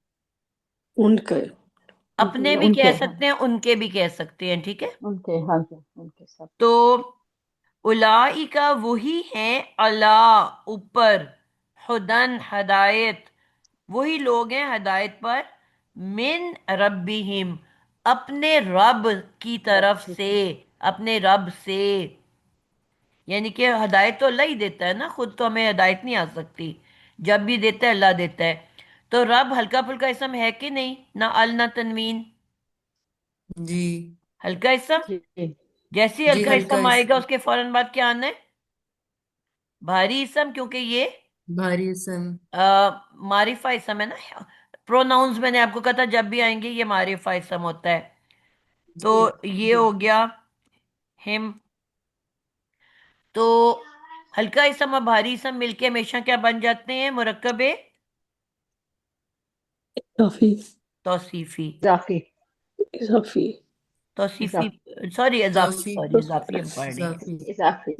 उनके अपने भी उनके कह हाँ। सकते हैं, उनके भी कह सकते हैं। ठीक है। उनके हाँ जी उनके सब। तो उलाइका वही हैं, अला ऊपर, हुदन हदायत, वही लोग हैं हदायत पर, मिन रब्बिहिम अपने रब की रब तरफ की से, तरफ। अपने रब से। यानी कि हदायत तो अल्लाह ही देता है ना, खुद तो हमें हदायत नहीं आ सकती, जब भी देता है अल्लाह देता है। तो रब हल्का फुल्का इसम है कि नहीं? ना अल ना तनवीन, जी। हल्का इसम। जी जैसे ही जी, हल्का हल्का इसम आएगा इसम। उसके फौरन बाद क्या आना है? भारी इसम, क्योंकि ये भारी इसम। मारिफा इसम है ना। प्रोनाउंस मैंने आपको कहा था जब भी आएंगे ये मारिफा इसम होता है। तो जी ये हो गया हिम। तो हल्का इसम और भारी इसम मिलके हमेशा क्या बन जाते हैं? मुरक्कबे इजाफी तौसीफी। इजाफी। इजाफी तौसीफी, इजाफी। सॉरी इजाफी, तौसीफ। सॉरी इजाफी हम पढ़ रहे हैं। इजाफी। इजाफी।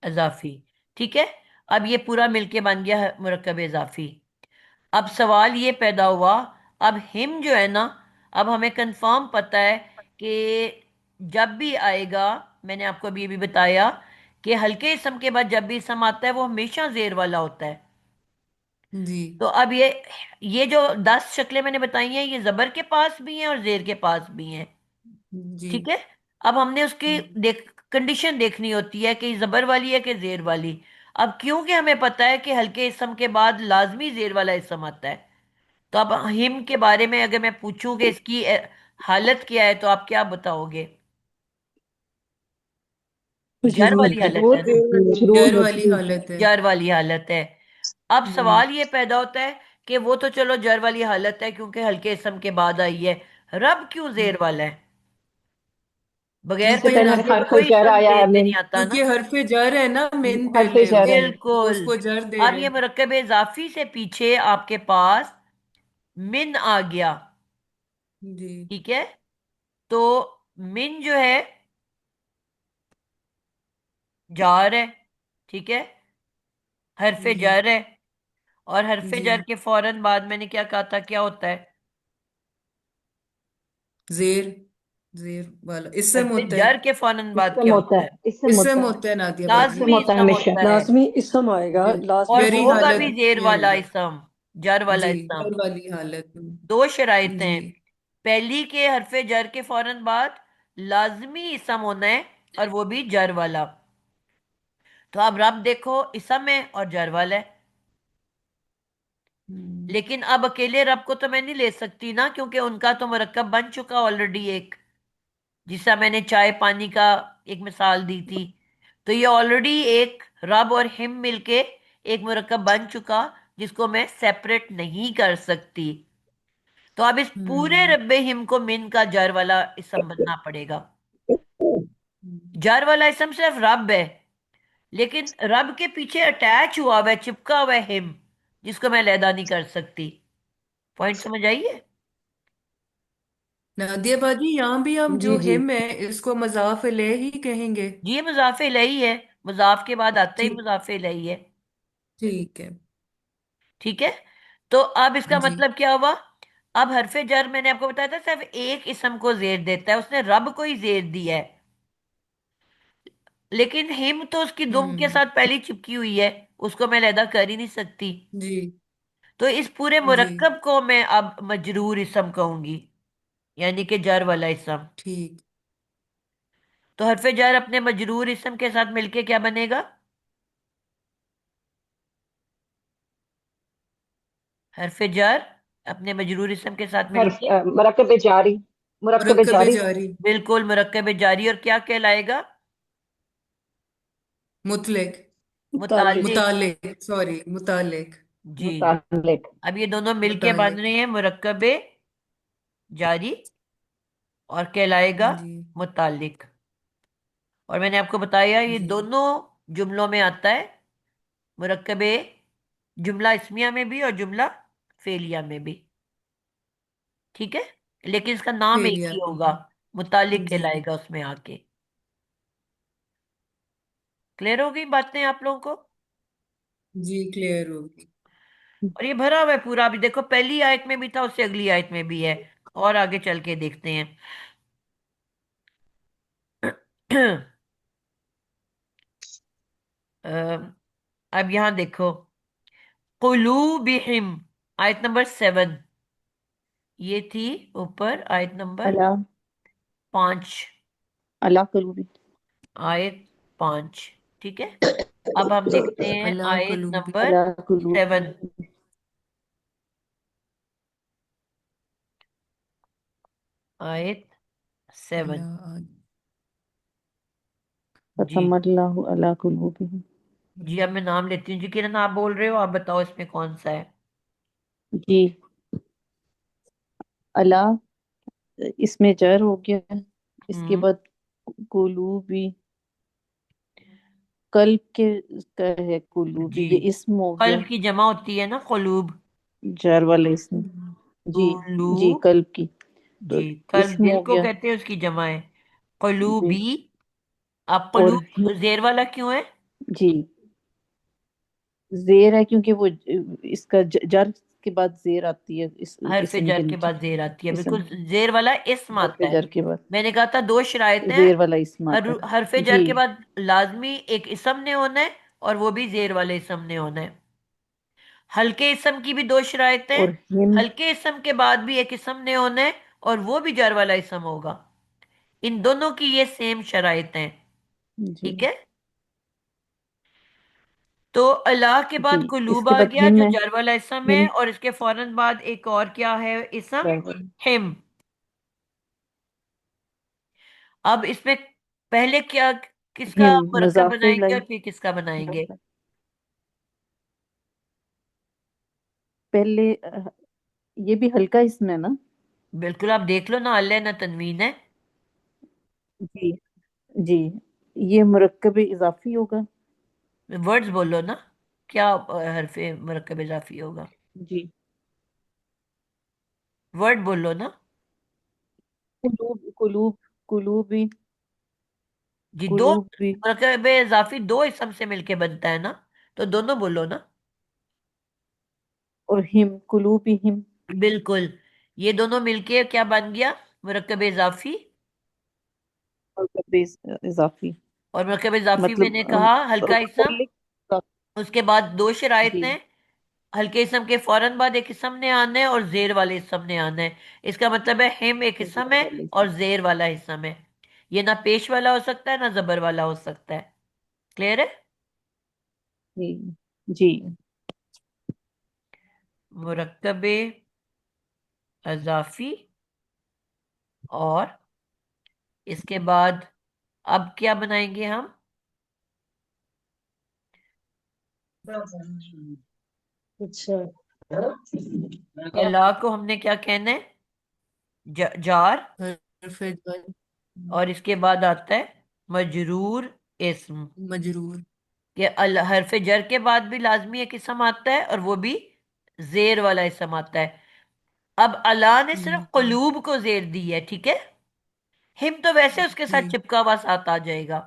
इजाफी। ठीक है। अब ये पूरा मिलके बन गया है मुरक्कब इजाफी। अब सवाल ये पैदा हुआ, अब हिम जो है ना, अब हमें कंफर्म पता है कि जब भी आएगा, मैंने आपको अभी भी बताया कि हल्के इसम के बाद जब भी इसम आता है वो हमेशा जेर वाला होता है। जी तो अब ये जो 10 शक्लें मैंने बताई हैं, ये जबर के पास भी हैं और जेर के पास भी हैं। जी। ठीक है। अब हमने उसकी कंडीशन देखनी होती है कि जबर वाली है कि जेर वाली। अब क्योंकि हमें पता है कि हल्के इसम के बाद लाजमी जेर वाला इसम आता है, तो अब हिम के बारे में अगर मैं पूछूं कि इसकी हालत क्या है, तो आप क्या बताओगे? जर मजरूर वाली है हालत है ना? मजरूर। जर वाली हालत है। जर वाली हालत है। अब हम्म सवाल ये पैदा होता है कि वो तो चलो जर वाली हालत है क्योंकि हल्के इसम के बाद आई है, रब क्यों जेर वाला है? बगैर उससे कोई क्योंकि पहले हरकत हर के तो हर्फ कोई जर इसम आया जेर है में मिन। नहीं आता ना। क्योंकि हरफे जर है ना, मेन हर्फ पहले जर है। तो बिल्कुल। उसको जर दे अब रहे ये हैं। मुरक्कब इजाफी से पीछे आपके पास मिन आ गया। जी ठीक है। तो मिन जो है जार है। ठीक है, हरफे जी जर है। और हरफे जी। जर के फौरन बाद मैंने क्या कहा था, क्या होता है? जेर। जेर वाला इसम हरफे होता है। जर के फौरन बाद इसम क्या होता होता है। है? इसम इसम होता है। होता है नादिया बाजी। इसम लाजमी होता है इसम हमेशा। होता है। लाजमी इसम आएगा, ज- लाजमी और जरी इसम होगा आएगा। भी हालत जेर में वाला होगा। इसम। जर वाला जी, इसम। डर वाली हालत में। दो शराइतें जी। हैं। पहली के हरफे जर के फौरन बाद लाजमी इसम होना है, और वो भी जर वाला। तो अब रब देखो, इसम है और जर वाला है। हम्म। लेकिन अब अकेले रब को तो मैं नहीं ले सकती ना, क्योंकि उनका तो मरकब बन चुका ऑलरेडी एक, जिसका मैंने चाय पानी का एक मिसाल दी थी। तो ये ऑलरेडी एक रब और हिम मिलके एक मरकब बन चुका, जिसको मैं सेपरेट नहीं कर सकती। तो अब इस पूरे हम्म। रब्बे हिम को मिन का जर वाला इसम बनना पड़ेगा। हम्म। जर वाला इसम सिर्फ रब है, लेकिन रब के पीछे अटैच हुआ हुआ है, चिपका हुआ है हिम, जिसको मैं अलहदा नहीं कर सकती। पॉइंट समझ आइए? नादिया बाजी, यहाँ भी हम जी जो जी। हिम है इसको मजाफ इलेह ही कहेंगे। जी, ये मुजाफ इलही है। मुजाफ के बाद आता ही ठीक। मुजाफ इलही है। ठीक है। ठीक है। तो अब इसका जी। मतलब क्या हुआ? अब हरफे जर मैंने आपको बताया था सिर्फ एक इसम को जेर देता है, उसने रब को ही जेर दिया है। लेकिन हिम तो उसकी दुम के हम्म। साथ पहले चिपकी हुई है, उसको मैं अलहदा कर ही नहीं सकती। जी। तो इस पूरे जी। मुरक्कब को मैं अब मजरूर इसम कहूंगी, यानी कि जर वाला इसम। ठीक। तो हरफे जर अपने मजरूर इसम के साथ मिलके क्या बनेगा? हरफे जर अपने मजरूर इसम के साथ हर मिलके मरकब जारी, मरकब मुरक्कब जारी। जारी। बिल्कुल मुरक्कब जारी, और क्या कहलाएगा? मुतलक। मुतालिक। मुतालिक। मुतालिक, सॉरी, मुतालिक। जी। मुतालिक। अब ये दोनों मिलके बन मुतालिक। रहे हैं मुरक्कब जारी, और कहलाएगा जी। मुतालिक। और मैंने आपको बताया ये जी। दोनों जुमलों में आता है। मुरक्कब जुमला इस्मिया में भी और जुमला फेलिया में भी। ठीक है। लेकिन इसका नाम एक फेलिया ही में होगा, मुतालिक जी। कहलाएगा उसमें आके। क्लियर हो गई बातें आप लोगों को? जी, क्लियर होगी। और ये भरा हुआ है पूरा, अभी देखो पहली आयत में भी था, उससे अगली आयत में भी है। और आगे चल के देखते हैं। अ, अब यहां देखो, कुलूबिहिम, आयत नंबर 7। ये थी ऊपर आयत नंबर अला 5। अला करूबी। आयत 5। ठीक है। अब हम देखते हैं अला आयत कलूबी। नंबर अला करूबी। 7। आयत 7। अला। जी। फतमल्लाहु अला कुलूबिहिम। जी, अब मैं नाम लेती हूँ। जी किरण, आप बोल रहे हो, आप बताओ इसमें कौन सा है? जी। अला इसमें जर हो गया। इसके हम्म। बाद कुलूबी कल्ब के का है। कुलूबी जी, ये इसम हो गया। कल्ब की जमा होती है ना कुलूब। जर वाला इसम। जी। जी कुलूब। कल्ब की। तो जी, कल्ब इसम दिल हो को गया। कहते हैं, उसकी जमा है जी। कुलूबी। अब और कुलूब जेर वाला क्यों है? जी जेर है क्योंकि वो इसका जर के बाद जेर आती है इस हरफ इसम के जर के नीचे। बाद जेर आती है, इसम बिल्कुल। जेर वाला इस्म हरफ आता है। जर के बाद मैंने कहा था दो शरायतें हैं। जेर वाला इसम आता हरफ है। जर जी। के बाद लाजमी एक इसम ने होना है, और वो भी जेर वाले इसम ने होना है। हल्के इसम की भी दो शरायतें हैं। और हिम। हल्के इसम के बाद भी एक इसम ने होना है, और वो भी जर वाला इसम होगा। इन दोनों की ये सेम शरायतें हैं। जी। ठीक है। तो अल्लाह के जी बाद कुलूब इसके आ बाद गया, हिम जो है। जर वाला इसम है, हिम और इसके फौरन बाद एक और क्या है इसम? जर वाला। हिम। अब इसमें पहले क्या, किसका हिम मुरक्कब मुजाफिर बनाएंगे और लाई। फिर किसका बनाएंगे? पहले ये भी हल्का इसम है ना। बिल्कुल, आप देख लो ना, अल्लाह ना तनवीन है। जी। जी ये मुरक्कब इजाफी होगा। वर्ड्स बोलो ना, क्या हरफे मुरक्कब इजाफी होगा? जी वर्ड बोलो ना। कुलूब कुलूब कुलूबी जी, दो कुलूबी। मुरक्कब इजाफी दो इसम से मिलके बनता है ना, तो दोनों बोलो ना। और हिम कुलूबी हिम। बिल्कुल। ये दोनों मिलके क्या बन गया? मुरक्कब इजाफी। मुरक्कब इजाफी और मुरक्कब इजाफी मतलब मैंने कहा हल्का इसम। मुतल्लिक। उसके बाद दो शरायतें जी हैं। हल्के इसम के फौरन बाद एक इसम ने आना है और जेर वाले इसम ने आना है। इसका मतलब है हिम एक इसम है और जेर वाला इसम है। ये ना पेश वाला हो सकता है ना जबर वाला हो सकता है। क्लियर है? जी जी। मुरक्कबे अजाफी और इसके बाद अब क्या बनाएंगे हम? अच्छा। अला को हमने क्या कहना है? जार। हर्फ जर और इसके बाद आता है मजरूर इस्म। मजरूर। कि अल हरफ जर के बाद भी लाजमी एक इसम आता है और वो भी जेर वाला इसम आता है। अब अला ने सिर्फ हम्म, कुलूब को जेर दी है, ठीक है। हिम तो वैसे उसके साथ जी। चिपका हुआ साथ आ जाएगा।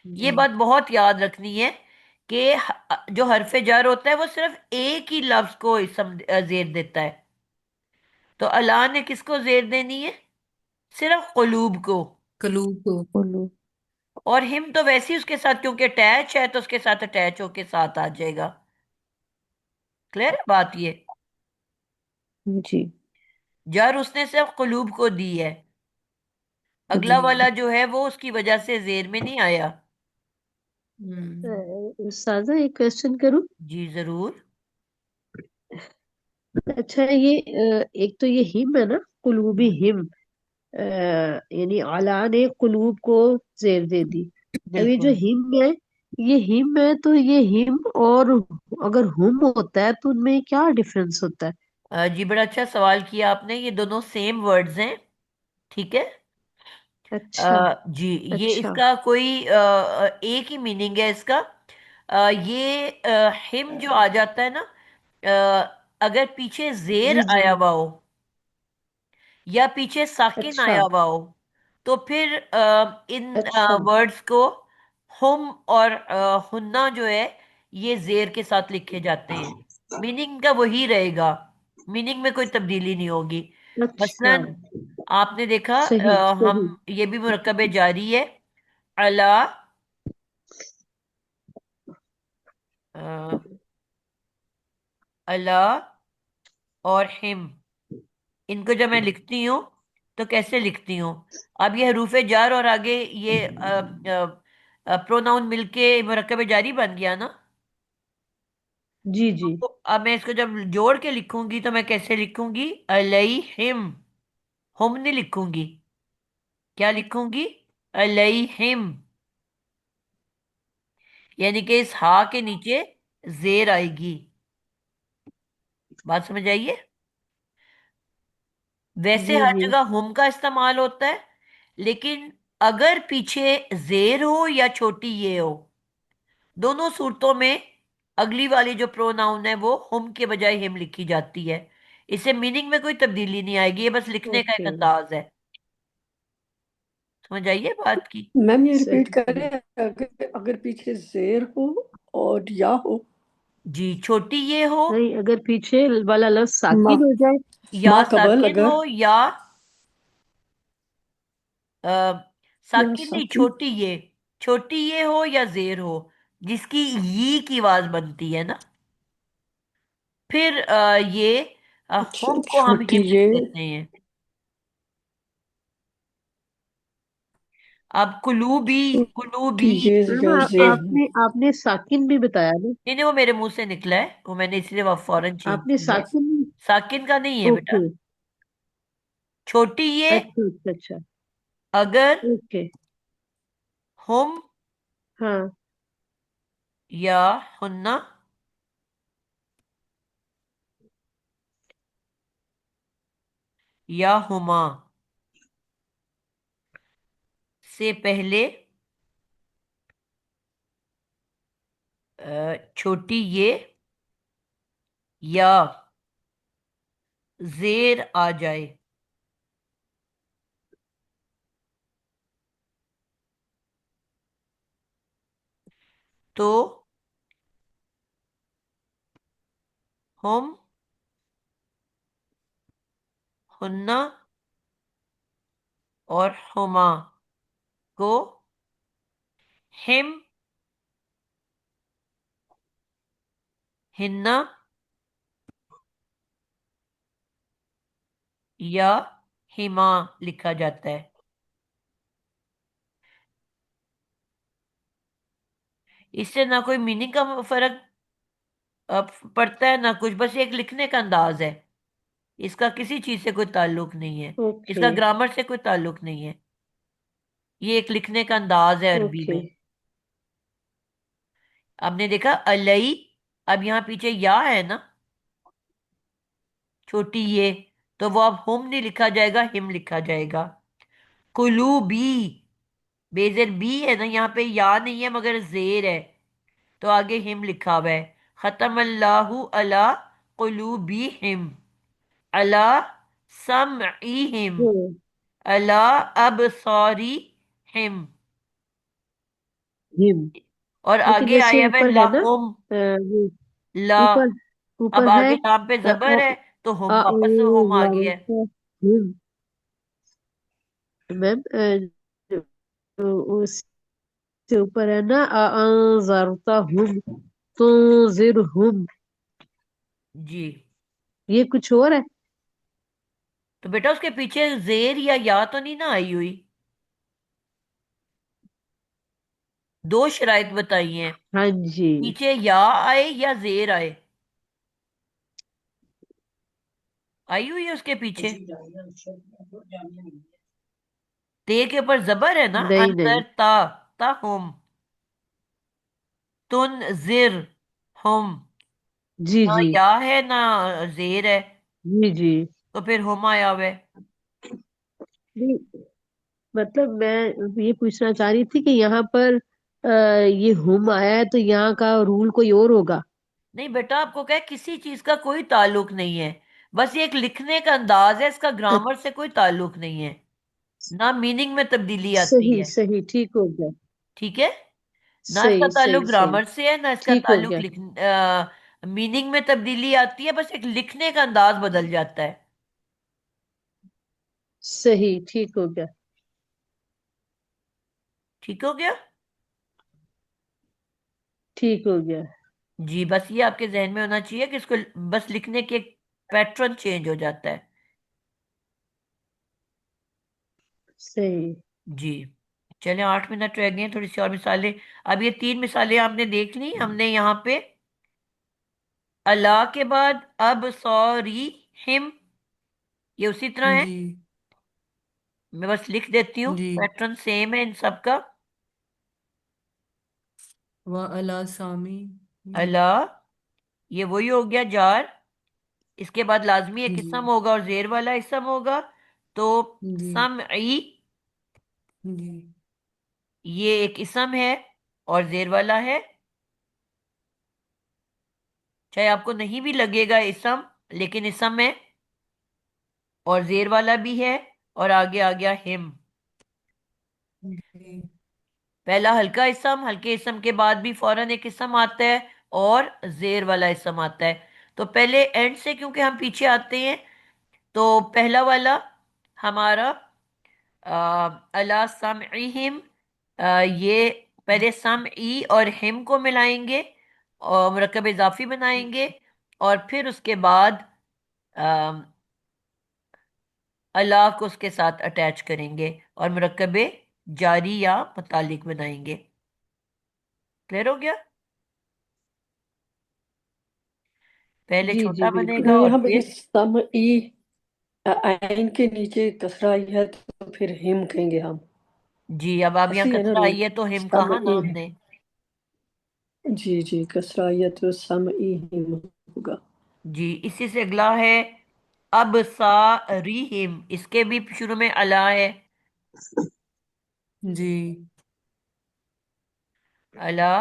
ये जी। बात बहुत याद रखनी है कि जो हरफ जर होता है वो सिर्फ एक ही लफ्ज को इसम जेर देता है। तो अला ने किसको जेर देनी है? सिर्फ कुलूब को। कलूब को। बोलो। और हिम तो वैसे ही उसके साथ क्योंकि अटैच है तो उसके साथ अटैच होके साथ आ जाएगा। क्लियर है बात ये? जी जर उसने सिर्फ कुलूब को दी है। अगला जी। वाला जो है वो उसकी वजह से जेर में नहीं आया। हम्म। साजा एक क्वेश्चन करूं? जी जरूर। अच्छा ये एक तो ये हिम है ना, कुलूबी हिम, यानी आला ने कुलूब को जेर दे दी। अब ये जो बिल्कुल। हिम है, ये हिम है तो ये हिम और अगर हुम होता है तो उनमें क्या डिफरेंस होता है? जी बड़ा अच्छा सवाल किया आपने। ये दोनों सेम वर्ड्स हैं, ठीक है। अच्छा। जी। ये अच्छा। इसका कोई एक ही मीनिंग है इसका। ये हिम जो आ जाता है ना, अगर पीछे जेर जी जी। आया हुआ हो या पीछे साकिन अच्छा। आया हुआ हो तो फिर इन अच्छा। वर्ड्स को हुम और हुन्ना जो है ये जेर के साथ लिखे जाते हैं। मीनिंग का वही रहेगा, मीनिंग में कोई तब्दीली नहीं होगी। अच्छा। मसलन आपने देखा सही सही। हम ये भी मुरक्कब जारी है। अला अ, अला और हिम, इनको जब मैं लिखती हूँ तो कैसे लिखती हूँ? अब ये हरूफ जार और आगे ये प्रोनाउन मिलके मुरक्कब जारी बन गया ना। जी जी। तो अब मैं इसको जब जोड़ के लिखूंगी तो मैं कैसे लिखूंगी? अलैहिम। हम नहीं लिखूंगी, क्या लिखूंगी? अलैहिम। यानी कि इस हा के नीचे जेर आएगी। बात समझ आइए? वैसे जी हर जी। जगह हम का इस्तेमाल होता है, लेकिन अगर पीछे जेर हो या छोटी ये हो, दोनों सूरतों में अगली वाली जो प्रोनाउन है वो हम के बजाय हिम लिखी जाती है। इससे मीनिंग में कोई तब्दीली नहीं आएगी, ये बस लिखने का एक ओके। अंदाज है। समझ आइए बात की? मैम ये रिपीट सही सही। करें, अगर अगर पीछे जेर हो और या हो। जी, छोटी ये हो नहीं, अगर पीछे वाला लफ्ज मा साकिन हो जाए। या मा कबल साकिन अगर। हो या अ, या साकिन नहीं, साकिन। छोटी ये हो या जेर हो जिसकी ये की आवाज बनती है ना, फिर ये अच्छा हम को हम छोटी हिम लिख ये। देते हैं। अब कुलूबी, छोटी कुलूबी ये मैम या जेर हो। आपने आपने साकिन भी बताया ना? नहीं नहीं, वो मेरे मुंह से निकला है, वो मैंने इसलिए वो फौरन चेंज आपने किया है। साकिन। साकिन का नहीं है बेटा। ओके। छोटी ये अच्छा अच्छा अच्छा। अगर ओके। हम हाँ। या हुन्ना या हुमा से पहले छोटी ये या जेर आ जाए तो हम हुन्ना और हुमा को हिम हिन्ना या हिमा लिखा जाता है। इससे ना कोई मीनिंग का फर्क पड़ता है ना कुछ, बस ये एक लिखने का अंदाज है। इसका किसी चीज से कोई ताल्लुक नहीं है, ओके। इसका ग्रामर से कोई ताल्लुक नहीं है। ये एक लिखने का अंदाज है अरबी ओके। में। आपने देखा अलई, अब यहाँ पीछे या है ना, छोटी ये, तो वो अब हुम नहीं लिखा जाएगा, हिम लिखा जाएगा। कुलूबी, बेजेर बी है ना, यहाँ पे या नहीं है मगर जेर है, तो आगे हिम लिखा हुआ है। खत्म अल्लाहु अला कुलूबिहिम, अला समईहिम, हम्म। अला अबसारिहिम। हिम। और लेकिन आगे जैसे आया हुआ है ऊपर है ना, लाहुम, वो ला। ऊपर अब ऊपर है आगे लाम पे अ, अ, जबर है, तो आ हम वापस से हम आ गया है। हिम। मैम उससे ऊपर है ना अनजरता हुम तुनजिरहुम, जी, ये कुछ और है। तो बेटा उसके पीछे जेर या तो नहीं ना आई हुई। दो शराइत बताई हैं, हाँ जी। पीछे या आए या जेर आए। आई हुई है उसके पीछे। ते के ऊपर जबर है ना, नहीं अंतर नहीं। ता, ता हम, तुन जिर हम। जी ना जी। या है ना जेर है, जी जी। तो फिर हम आया हुआ है। नहीं, मतलब मैं ये पूछना चाह रही थी कि यहाँ पर ये हुम आया है तो यहाँ का रूल कोई और होगा। नहीं बेटा, आपको क्या है, किसी चीज का कोई ताल्लुक नहीं है, बस ये एक लिखने का अंदाज है, इसका ग्रामर से कोई ताल्लुक नहीं है, ना मीनिंग में तब्दीली आती सही है। सही, ठीक हो गया। ठीक है, ना इसका सही ताल्लुक सही सही, ग्रामर से है, ना इसका ठीक हो ताल्लुक गया। लिख मीनिंग में तब्दीली आती है, बस एक लिखने का अंदाज बदल जाता है। सही, ठीक हो गया। ठीक हो गया। ठीक हो गया। जी, बस ये आपके जहन में होना चाहिए कि इसको बस लिखने के एक पैटर्न चेंज हो जाता है। सही। जी, चले 8 मिनट रह गए हैं, थोड़ी सी और मिसालें। अब ये 3 मिसालें आपने देख ली, हमने यहाँ पे अला के बाद अब सॉरी हिम, ये उसी तरह है। जी मैं बस लिख देती हूँ, जी। पैटर्न सेम है इन सब का। व अला सामी। जी अला, ये वही हो गया जार, इसके बाद लाजमी एक जी इसम होगा और जेर वाला इसम होगा, तो जी समई, जी ये एक इसम है और जेर वाला है। चाहे आपको नहीं भी लगेगा इसम, लेकिन इसम है और जेर वाला भी है। और आगे आ गया हिम, जी पहला हल्का इसम, हल्के इसम के बाद भी फौरन एक इसम आता है और जेर वाला इसम आता है। तो पहले एंड से क्योंकि हम पीछे आते हैं, तो पहला वाला हमारा अला समइहिम, ये पहले सम ई और हिम को मिलाएंगे और मुरक्कब इजाफी बनाएंगे, और फिर उसके बाद अला को उसके साथ अटैच करेंगे और मुरक्कब जारी या मुतालिक बनाएंगे। क्लियर हो गया। पहले जी जी छोटा बिल्कुल। बनेगा और यहाँ पे फिर सम ई आइन के नीचे कसरा आई है तो फिर हिम कहेंगे हम। जी, अब यहाँ ऐसे ही है ना कसरा आई रूल। है तो हिम सम कहा ना ई है। हमने। जी जी, कसरा आई है तो सम ई हिम होगा। जी, इसी से अगला है अब सा हिम, इसके भी शुरू में अला है। जी अला,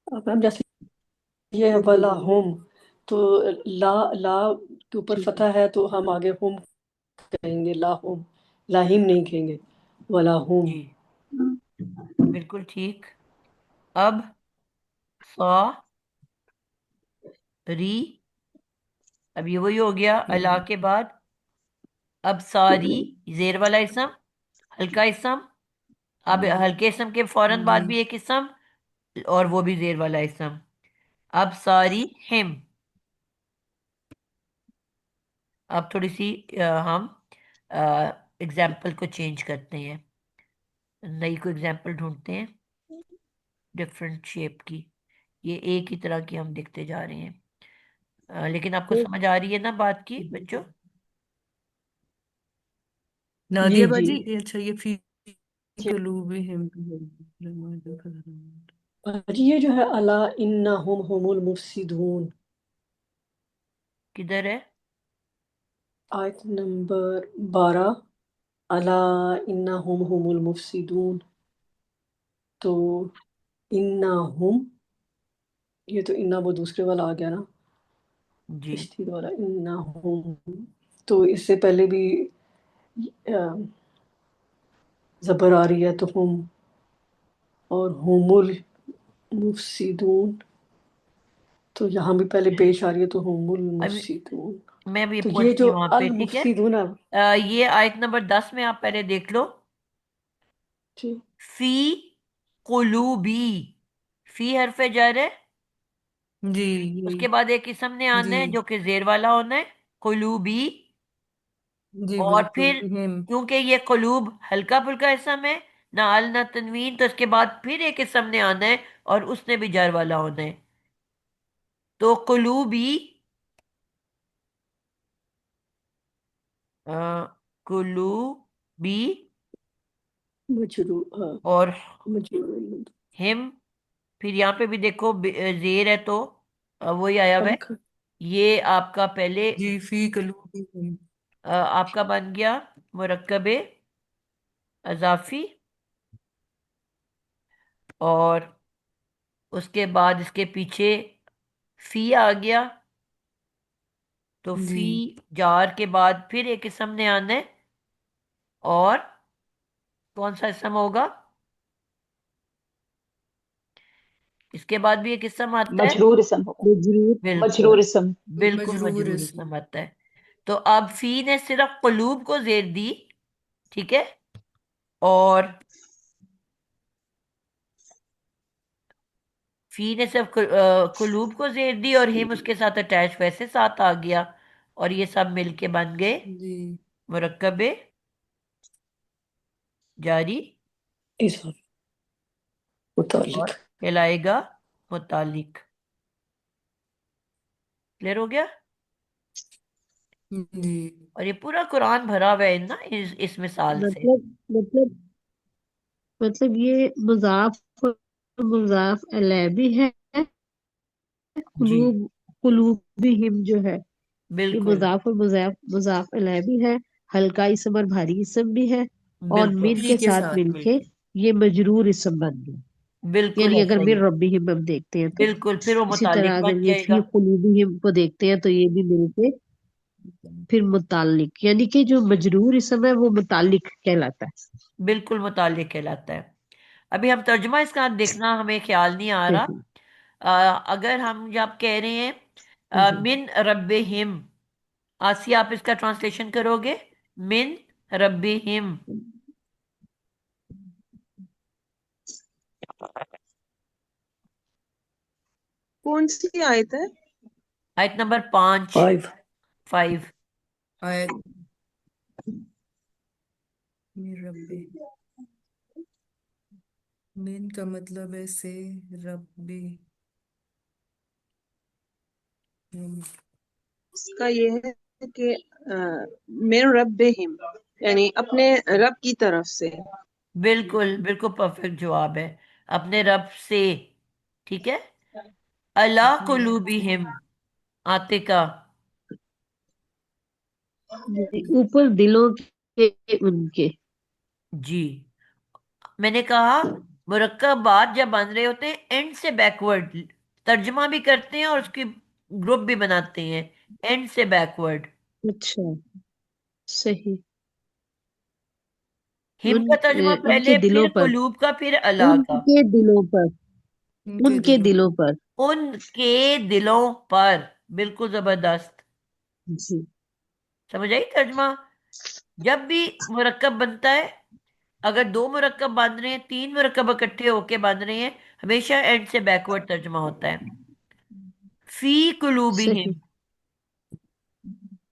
अब हम जैसे ये है वाला होम, तो ला ला के ऊपर ठीक है। फतह है तो हम आगे होम कहेंगे, ला होम। लाहिम नहीं कहेंगे, वाला होम। जी बिल्कुल ठीक। अब सा री, अब ये वही हो गया अला के बाद अब सारी, जेर वाला इसम, हल्का इसम। अब हल्के इसम के फौरन जी बाद भी एक इसम, और वो भी जेर वाला इसम। अब सारी हिम। अब थोड़ी सी हम एग्जाम्पल को चेंज करते हैं, नई को एग्जाम्पल ढूंढते हैं डिफरेंट शेप की। ये एक ही तरह की हम देखते जा रहे हैं। लेकिन आपको तो समझ आ रही है ना बात की बच्चों? जी नादिया जी। बाजी, ये अच्छा, ये फी जी कलूबी हिम। और ये जो है अला इन्नहुम हुमुल मुफसिदून, किधर है? आयत नंबर 12, अला इन्नहुम हुमुल मुफसिदून। तो इन्नहुम, ये तो इन्ना वो दूसरे वाला आ गया ना, जी। तशदीद वाला इन्नहुम। तो इससे पहले भी अ, जबर आ रही है, तो हम और हुमुल मुफसिदून, तो यहाँ भी पहले पेश आ रही है, तो हुमुल अभी मुफसिदून। मैं भी तो ये पहुंचती जो हूँ वहां पे, अल ठीक है। मुफसिदून है। ये आयत नंबर 10 में आप पहले देख लो। जी फी कुलूबी, फी हरफे जर है। जी उसके बाद एक इसम ने आना जी है जो कि जेर वाला होना है, कुलूबी। जी और बिल्कुल फिर हिम। क्योंकि ये कुलूब हल्का फुल्का इसम है, ना अल ना तनवीन, तो इसके बाद फिर एक इसम ने आना है और उसने भी जर वाला होना है। तो कुलूबी, अ, कुलूबी मजरू हाँ, और मजरू हिम। फिर यहाँ पे भी देखो जेर है तो वही आया हुआ है। हल्का। ये आपका पहले जी फी कलूबी हिम। आपका बन गया मुरक्कबे अजाफी, और उसके बाद इसके पीछे फी आ गया। तो जी फी जार के बाद फिर एक इसम ने आना है, और कौन सा इसम होगा? इसके बाद भी एक इसम आता है। मजरूर इसम होगा। मजरूर। बिल्कुल, मजरूर इसम। बिल्कुल मजरूर मजरूर इसम। इसम आता है। तो अब फी ने सिर्फ कुलूब को जेर दी, ठीक है। और फी ने सिर्फ कुलूब को जेर दी, और हिम उसके साथ अटैच वैसे साथ आ गया, और ये सब मिलके बन गए जी मुरक्कबे जारी, इस मुतालिक। और कहलाएगा मुतालिक। क्लियर हो गया? जी और ये पूरा कुरान भरा हुआ है ना इस मिसाल से। मतलब ये मुजाफ और मुजाफ अलैह भी है। जी कुलूब, कुलूबिहिम जो है, ये बिल्कुल, मुजाफ और मुजाफ मुजाफ अलैह भी है। हल्का इसम और भारी इसम भी है। और बिल्कुल, मिन फी के के साथ साथ मिलके मिलके। ये मजरूर इसम बन गया। बिल्कुल यानी अगर ऐसा ही मिन है। रब्बिहिम हम देखते हैं तो, बिल्कुल, फिर वो इसी तरह मुतालिक अगर बन ये जाएगा। फी कुलूबिहिम को देखते हैं तो ये भी मिलके फिर मुतालिक, यानी कि जो मजरूर इसम है वो मुतालिक कहलाता है। बिल्कुल मुतालिक कहलाता है। अभी हम तर्जुमा इसका देखना हमें ख्याल नहीं आ रहा। सही। अगर हम जब कह रहे हैं हम्म। मिन रब्बे हिम, आसिया आप इसका ट्रांसलेशन करोगे? मिन रब्बे हिम, कौन सी आयत है? आयत नंबर 5, 5। 5। आयत में रब्बे, मिन का मतलब है से, रब्बे हिम। उसका ये है कि मेरे रब्बिहिम, यानी अपने रब की तरफ से। बिल्कुल बिल्कुल परफेक्ट जवाब है, अपने रब से। ठीक है। अला अपने रब से। कुलूबिहिम, आतिका। ऊपर दिलों के उनके। जी, मैंने कहा मुरक्कबात जब बन रहे होते हैं एंड से बैकवर्ड, तर्जमा भी करते हैं और उसकी ग्रुप भी बनाते हैं, एंड से बैकवर्ड। अच्छा, सही। हिम का तर्जमा उनके पहले, दिलों फिर पर, कुलूब का, फिर अला का। उनके दिलों पर, उनके उनके दिलों दिलों पर। पर। उनके दिलों पर, बिल्कुल जबरदस्त। जी। समझ आई तर्जमा? जब भी मुरक्कब बनता है, अगर दो मुरक्कब बन रहे हैं, तीन मुरक्कब इकट्ठे होके बन रहे हैं, हमेशा एंड से बैकवर्ड तर्जमा होता है। फी कुलूबिहिम। सही।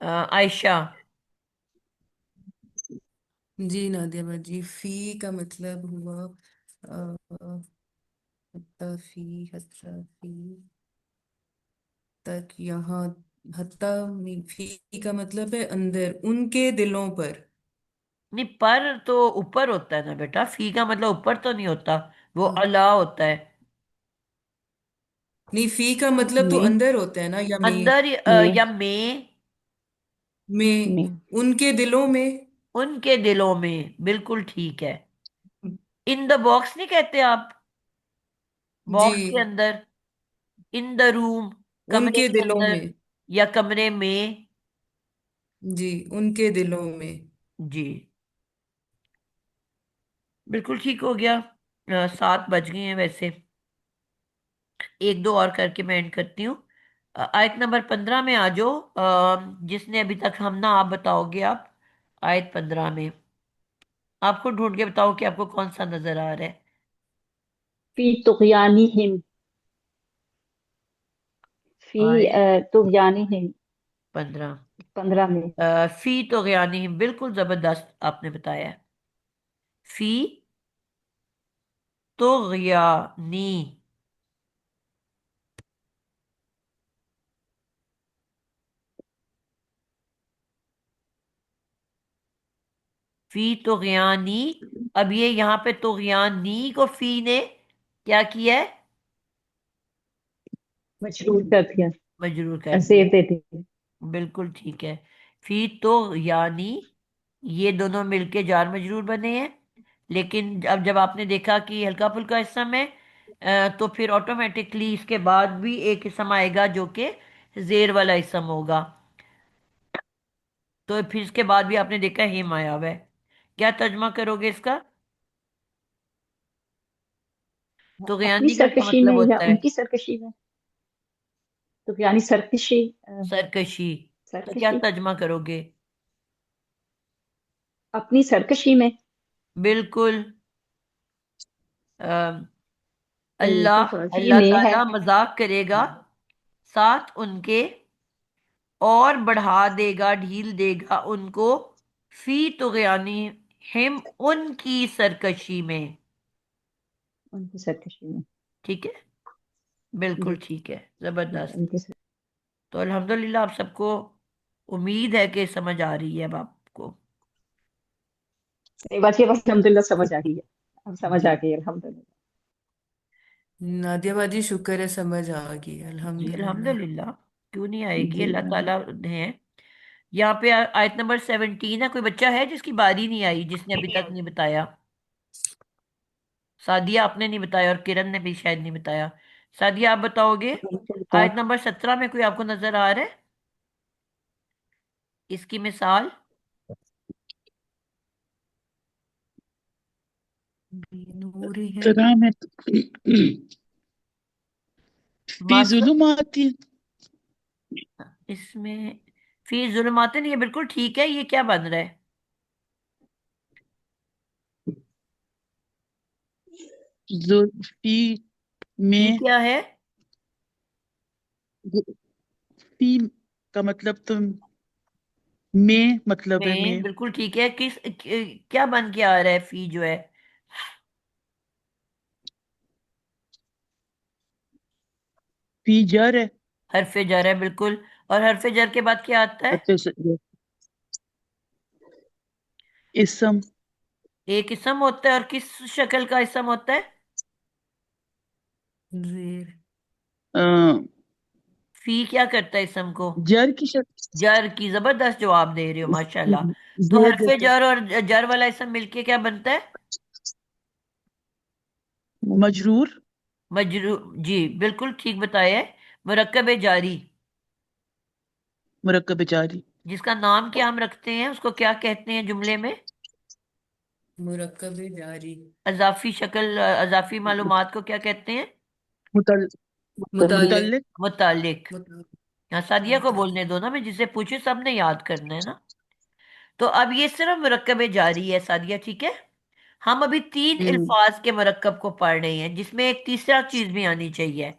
आयशा। जी नादिया बाजी, फी का मतलब हुआ हत्ता फी, हत्ता फी तक, यहाँ हत्ता फी का मतलब है अंदर, उनके दिलों पर। नहीं, पर तो ऊपर होता है ना बेटा, फी का मतलब ऊपर तो नहीं होता, वो हाँ, अला होता है। नहीं, फी का मतलब तो में अंदर होता है ना, या अंदर में या में। में, में उनके दिलों में। उनके दिलों में, बिल्कुल ठीक है। इन द बॉक्स नहीं कहते आप, जी, बॉक्स के अंदर, इन द रूम, कमरे उनके के दिलों अंदर में। या कमरे में। जी, उनके दिलों में। जी, बिल्कुल ठीक हो गया। 7 बज गए हैं वैसे। एक दो और करके मैं एंड करती हूँ। आयत नंबर 15 में आ जाओ। जिसने अभी तक हम ना, आप बताओगे आप। आयत 15 में आपको ढूंढ के बताओ कि आपको कौन सा नजर आ रहा है। फी तुगयानिहिम, फी आयत तुगयानिहिम, 15। 15 में। फी तो यानी बिल्कुल जबरदस्त आपने बताया है। फी तो यानी, फी तो यानी। अब ये यहाँ पे तो यानी को फी ने क्या किया है? मजरूर कर दिया, मजरूर कर जेर दिया। दे दी। बिल्कुल ठीक है। फी तो यानी, ये दोनों मिलके जार मजरूर बने हैं। लेकिन अब जब आपने देखा कि हल्का फुल्का इसम है, तो फिर ऑटोमेटिकली इसके बाद भी एक इसम आएगा जो कि जेर वाला इसम होगा। तो फिर इसके बाद भी आपने देखा हिम आया हुआ है। क्या तर्जमा करोगे इसका? तो अपनी गयानी का क्या सरकशी मतलब में या होता है? उनकी सरकशी में, तुगयानी सरकशी, सरकशी। तो क्या सरकशी, तर्जमा करोगे? अपनी सरकशी में। बिल्कुल। तो अल्लाह हाँ फी अल्लाह में है। ताला मजाक करेगा साथ उनके, और बढ़ा देगा, ढील देगा उनको, फी तुगयानी हिम, उनकी सरकशी में। उनकी सरकशी में। ठीक है, बिल्कुल जी, ठीक है, जबरदस्त। उनकी तो अल्हम्दुलिल्लाह आप सबको, उम्मीद है कि समझ आ रही है अब आपको। बस, ये बस अल्हम्दुलिल्लाह समझ आ गई है। अब समझ जी। आ गई अल्हम्दुलिल्लाह। नादिया बाजी, शुक्र है, समझ आ गई, जी अल्हम्दुलिल्लाह। अल्हम्दुलिल्लाह। क्यों नहीं आएगी, जी, अल्लाह ताला है। यहाँ पे आयत नंबर 17 है। कोई बच्चा है जिसकी बारी नहीं आई, जिसने अभी तक नहीं बताया? सादिया आपने नहीं बताया, और किरण ने भी शायद नहीं बताया। सादिया आप बताओगे? चलता है। आयत नंबर 17 में कोई आपको नजर आ रहा है इसकी मिसाल? नूर है। तरह में फी मास्टर। जुलुमाती इसमें फी जुल्मातिन, ये बिल्कुल ठीक है। ये क्या बन रहा है? फी फी में, क्या है? फी का मतलब तो में मतलब है, में, में बिल्कुल ठीक है। क्या बन के आ रहा है फी जो है? फी जर है। हरफे जर है, बिल्कुल। और हरफे जर के बाद क्या आता है? अच्छा इसम। एक इसम होता है, और किस शक्ल का इसम होता है? जेर। अ, फी क्या करता है इसम को? जर की शक्ल, जर की। जबरदस्त जवाब दे रही हो, माशाल्लाह। तो जेर हरफे देता जर और जर वाला इसम मिलके क्या बनता है? मजरूर। मजरू। जी, बिल्कुल ठीक बताया है। मुरक्कब जारी। मुरक्कब जारी। जिसका नाम क्या हम रखते हैं, उसको क्या कहते हैं जुमले में? मुरक्कब जारी। अजाफी शक्ल, अजाफी मालूमात को क्या कहते हैं? मुतल मुतालिक। मुतल्लिक। मुतालिक। मुतालिक। यहाँ सादिया को मुतालिक। बोलने दो ना, मैं जिसे पूछे सबने याद करना है ना। तो अब ये सिर्फ मुरक्कब जारी है सादिया, ठीक है। हम अभी तीन हम्म अल्फाज के मरकब को पढ़ रहे हैं जिसमें एक तीसरा चीज भी आनी चाहिए।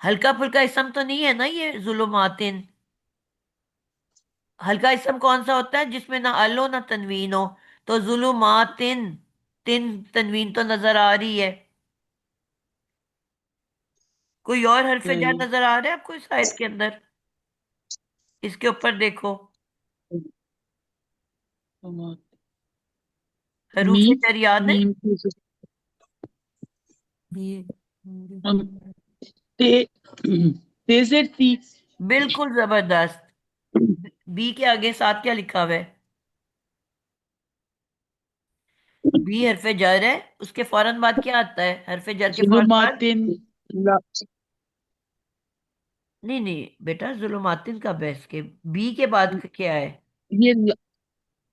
हल्का फुल्का इसम तो नहीं है ना ये जुलुमातिन। हल्का इसम कौन सा होता है जिसमें ना अल हो ना तनवीन हो। तो जुलुमातिन, तिन तनवीन तो नजर आ रही है। कोई और हरफ जार नहीं। नजर आ रहा है आपको इस आयत के अंदर? इसके ऊपर देखो, हरूफ मीम जार याद है? मीम भी ते तेजर थी। बिल्कुल जबरदस्त। बी के आगे साथ क्या लिखा हुआ है? बी हरफ जार है। उसके फौरन बाद क्या आता है हरफ जार के फौरन बाद? जुलुमातिन ला नहीं नहीं बेटा, जुलुमातिन का बहस के बी के बाद क्या है? ये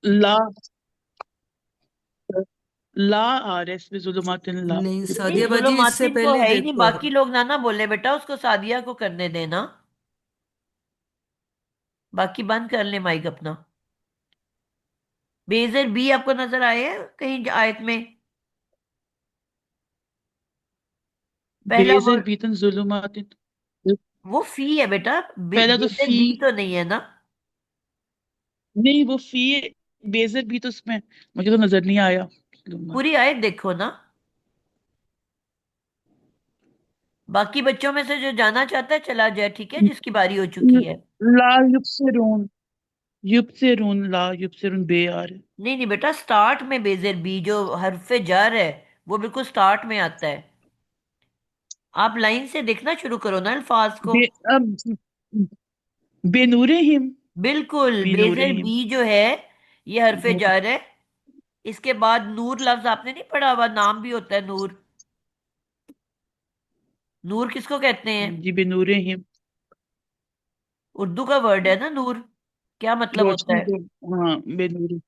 ला ला आ रहा है इसमें जुलुमातिन ला। नहीं, नहीं, सादिया बाजी इससे जुलुमातिन तो पहले है ही नहीं। देखो बाकी आप। लोग ना ना बोले बेटा, उसको सादिया को करने देना। बाकी बंद कर ले माइक अपना। बेजर बी आपको नजर आए हैं कहीं आयत में? पहला बेजर वर्ड बीतन जुलुमातिन। वो फी है बेटा। पहला तो बेजर फी, बी तो नहीं है ना। नहीं वो फी, बेजर भी तो उसमें मुझे तो नजर नहीं आया। पूरी आयत देखो ना। बाकी बच्चों में से जो जाना चाहता है चला जाए, ठीक है, जिसकी बारी हो चुकी है। ला युबसिरून, युबसिरून ला युबसिरून बे आ रहा है। नहीं नहीं बेटा, स्टार्ट में बेजर बी जो हरफ जर है वो बिल्कुल स्टार्ट में आता है। आप लाइन से देखना शुरू करो ना अल्फाज को। बे अब बेनूरहिम, बिल्कुल, बेजर बेनूरहिम। बी जो है ये हरफ जर है। इसके बाद नूर लफ्ज आपने नहीं पढ़ा हुआ? नाम भी होता है नूर। नूर किसको कहते हैं? जी बेनूरहिम। उर्दू का वर्ड है ना नूर। क्या मतलब होता रोशनी है? को, हाँ बेनूरी,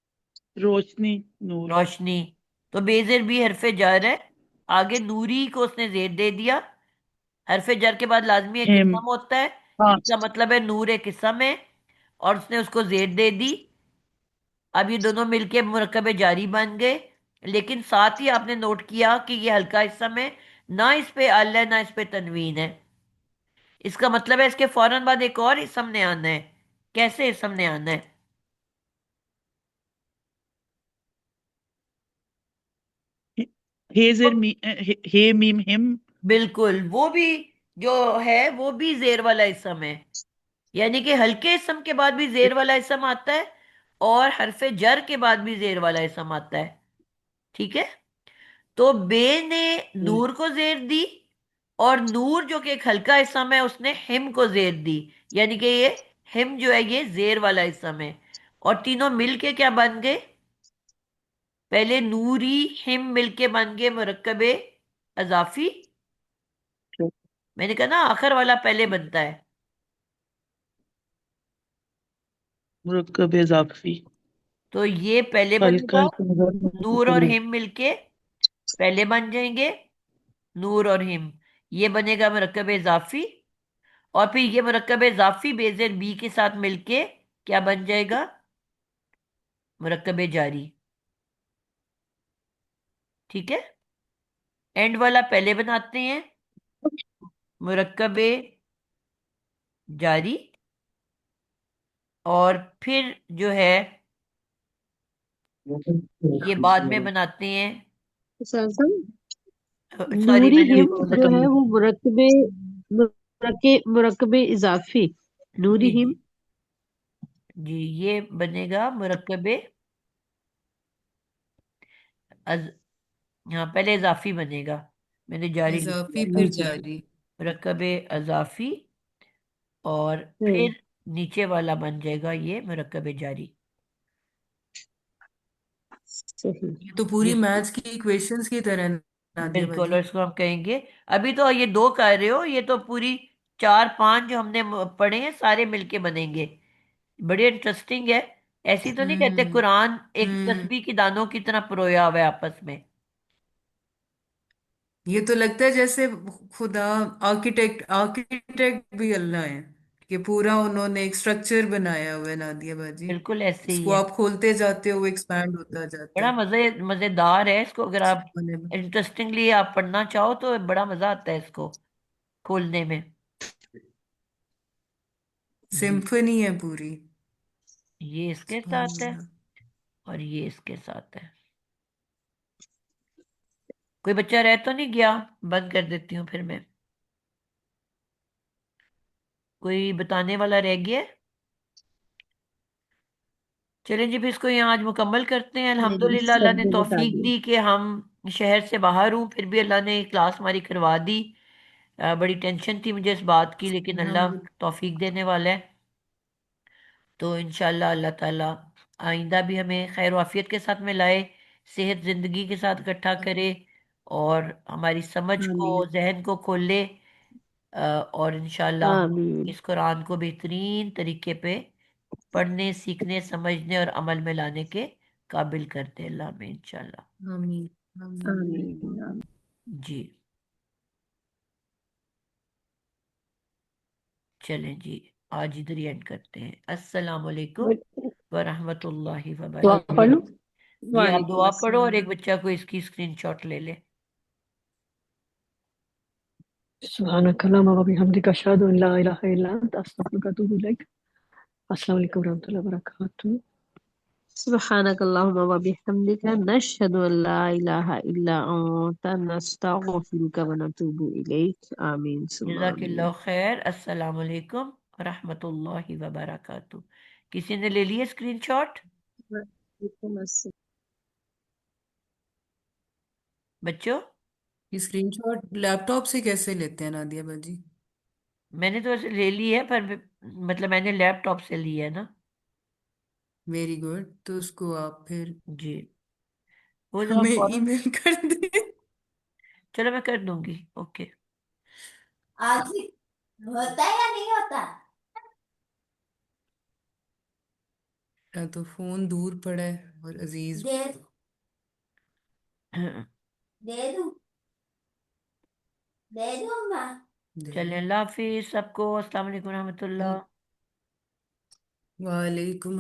रोशनी, नूर। रोशनी। तो बेजेर भी हरफ जर है। आगे नूरी को उसने जेर दे दिया। हरफ जर के बाद लाजमी एक हिम, इसम होता है। हाँ। इसका मतलब है नूर एक इसम है। और उसने उसको जेर दे दी। अब ये दोनों मिलके मुरक्कब जारी बन गए। लेकिन साथ ही आपने नोट किया कि ये हल्का इसम है। ना इस पे अल है ना इस पे तनवीन है। इसका मतलब है इसके फौरन बाद एक और इसम ने आना है। कैसे इसम ने आना है? हेजर मी हे मीम हिम। बिल्कुल, वो भी जो है वो भी जेर वाला इसम है। यानी कि हल्के इसम के बाद भी जेर वाला इसम आता है। और हरफ जर के बाद भी जेर वाला इसम आता है। ठीक है। तो बे ने नूर को जेर दी। और नूर जो कि एक हल्का इसम है उसने हिम को जेर दी। यानी कि ये हिम जो है ये जेर वाला इसम है। और तीनों मिलके क्या बन गए? पहले नूरी हिम मिलके बन गए मुरक्कबे अजाफी। मैंने कहा ना आखिर वाला पहले बनता है। मुरक्कब इजाफी। तो ये पहले हल्का बनेगा। इसम ज़ात नूर और करीब। हिम मिलके पहले बन जाएंगे। नूर और हिम, ये बनेगा मुरक्कब इजाफी। और फिर ये मुरक्कब इजाफी बेजेर बी के साथ मिलके क्या बन जाएगा? मुरक्कब जारी। ठीक है। एंड वाला पहले बनाते हैं। मुरक्कब जारी। और फिर जो है ये बाद में बनाते हैं। सरसम सॉरी नूरी मैंने हिम उसको जो गलत। है वो मुरक्कबे इजाफी नूरी जी हिम। जी जी, ये बनेगा मुरक्कब अज हाँ, पहले इजाफी बनेगा। मैंने जारी लिख दिया इजाफी था। फिर जारी। मुरक्कब अजाफी। और हम्म, फिर नीचे वाला बन जाएगा ये मुरक्कब जारी। सही। ये तो पूरी जिस मैथ्स की इक्वेशंस की तरह है, नादिया बिल्कुल, बाजी। और इसको हम कहेंगे। अभी तो ये दो कर रहे हो, ये तो पूरी चार पांच जो हमने पढ़े हैं सारे मिलके बनेंगे। बड़ी इंटरेस्टिंग है। ऐसी तो नहीं कहते हम्म। कुरान एक हम्म। तस्बीह की दानों की तरह परोया हुआ है आपस में। ये तो लगता है जैसे खुदा आर्किटेक्ट आर्किटेक्ट भी अल्लाह है कि पूरा उन्होंने एक स्ट्रक्चर बनाया हुआ है नादिया बाजी। बिल्कुल ऐसे ही इसको है। आप खोलते जाते हो वो एक्सपैंड होता जाता बड़ा है। मजेदार है इसको, अगर आप होने में इंटरेस्टिंगली आप पढ़ना चाहो तो बड़ा मजा आता है इसको खोलने में। जी, सिम्फनी है पूरी। ये इसके सुभान साथ है अल्लाह। और ये इसके साथ है। कोई बच्चा रह तो नहीं गया? बंद कर देती हूँ फिर मैं। कोई बताने वाला रह गया है? चलें जी, फिर इसको यहाँ आज मुकम्मल करते हैं। नहीं नहीं, अल्हम्दुलिल्लाह, अल्लाह ने सबने बता तौफीक दिया। दी कि हम शहर से बाहर हूँ, फिर भी अल्लाह ने क्लास हमारी करवा दी। बड़ी टेंशन थी मुझे इस बात की, लेकिन अल्लाह अल्हम्दुलिल्लाह। तौफीक देने वाला है। तो इंशाल्लाह अल्लाह ताला आइंदा भी हमें खैर वाफियत के साथ में लाए, सेहत जिंदगी के साथ इकट्ठा करे, और हमारी समझ को, आमीन जहन को खोले, और इंशाल्लाह आमीन इस कुरान को बेहतरीन तरीके पे पढ़ने, सीखने, समझने और अमल में लाने के काबिल करते, अल्लाह में, इंशाल्लाह। आमीन आमीन। आमीन आमीन। जी, चलें जी, आज इधर ही एंड करते हैं। अस्सलाम वालेकुम वरहमतुल्लाहि तो आप पढ़ लो। वबरकातुहू। जी, आप वालेकुम दुआ पढ़ो और एक अस्सलाम। बच्चा को इसकी स्क्रीनशॉट ले ले। सुब्हानक अल्लाहुम्मा व बिहम्दिका अशहदु अन ला इलाहा इल्ला अंत अस्तगफिरुका व अतूबु इलैक। अस्सलाम वालेकुम व रहमतुल्लाहि व बरकातुहू। सुब्हानक अल्लाहुम्मा व बिहम्दिका नशहदु अन ला इलाहा इल्ला अंता नस्तगफिरुका व नतूबु इलैक। आमीन सुम्मा आमीन। जज़ाकिल्लाह खैर। अस्सलाम वालेकुम रहमतुल्लाहि व बरकातुहू। किसी ने ले लिया स्क्रीनशॉट? वालेकुम अस्सलाम। बच्चों, ये स्क्रीनशॉट लैपटॉप से कैसे लेते हैं नादिया बाजी? मैंने तो ऐसे ले ली है, पर मतलब मैंने लैपटॉप से ली है ना। Very good. तो उसको आप फिर जी, वो जरा हमें फौरन। ईमेल कर दें। चलो मैं कर दूंगी, ओके। आज ही होता है या नहीं होता? या तो फोन दूर पड़ा है और अजीज दे दे दूं दे दूं अम्मा। दे चलें, दो। अल्लाह हाफिज सबको। अस्सलाम वालेकुम रहमतुल्लाह। वालेकुम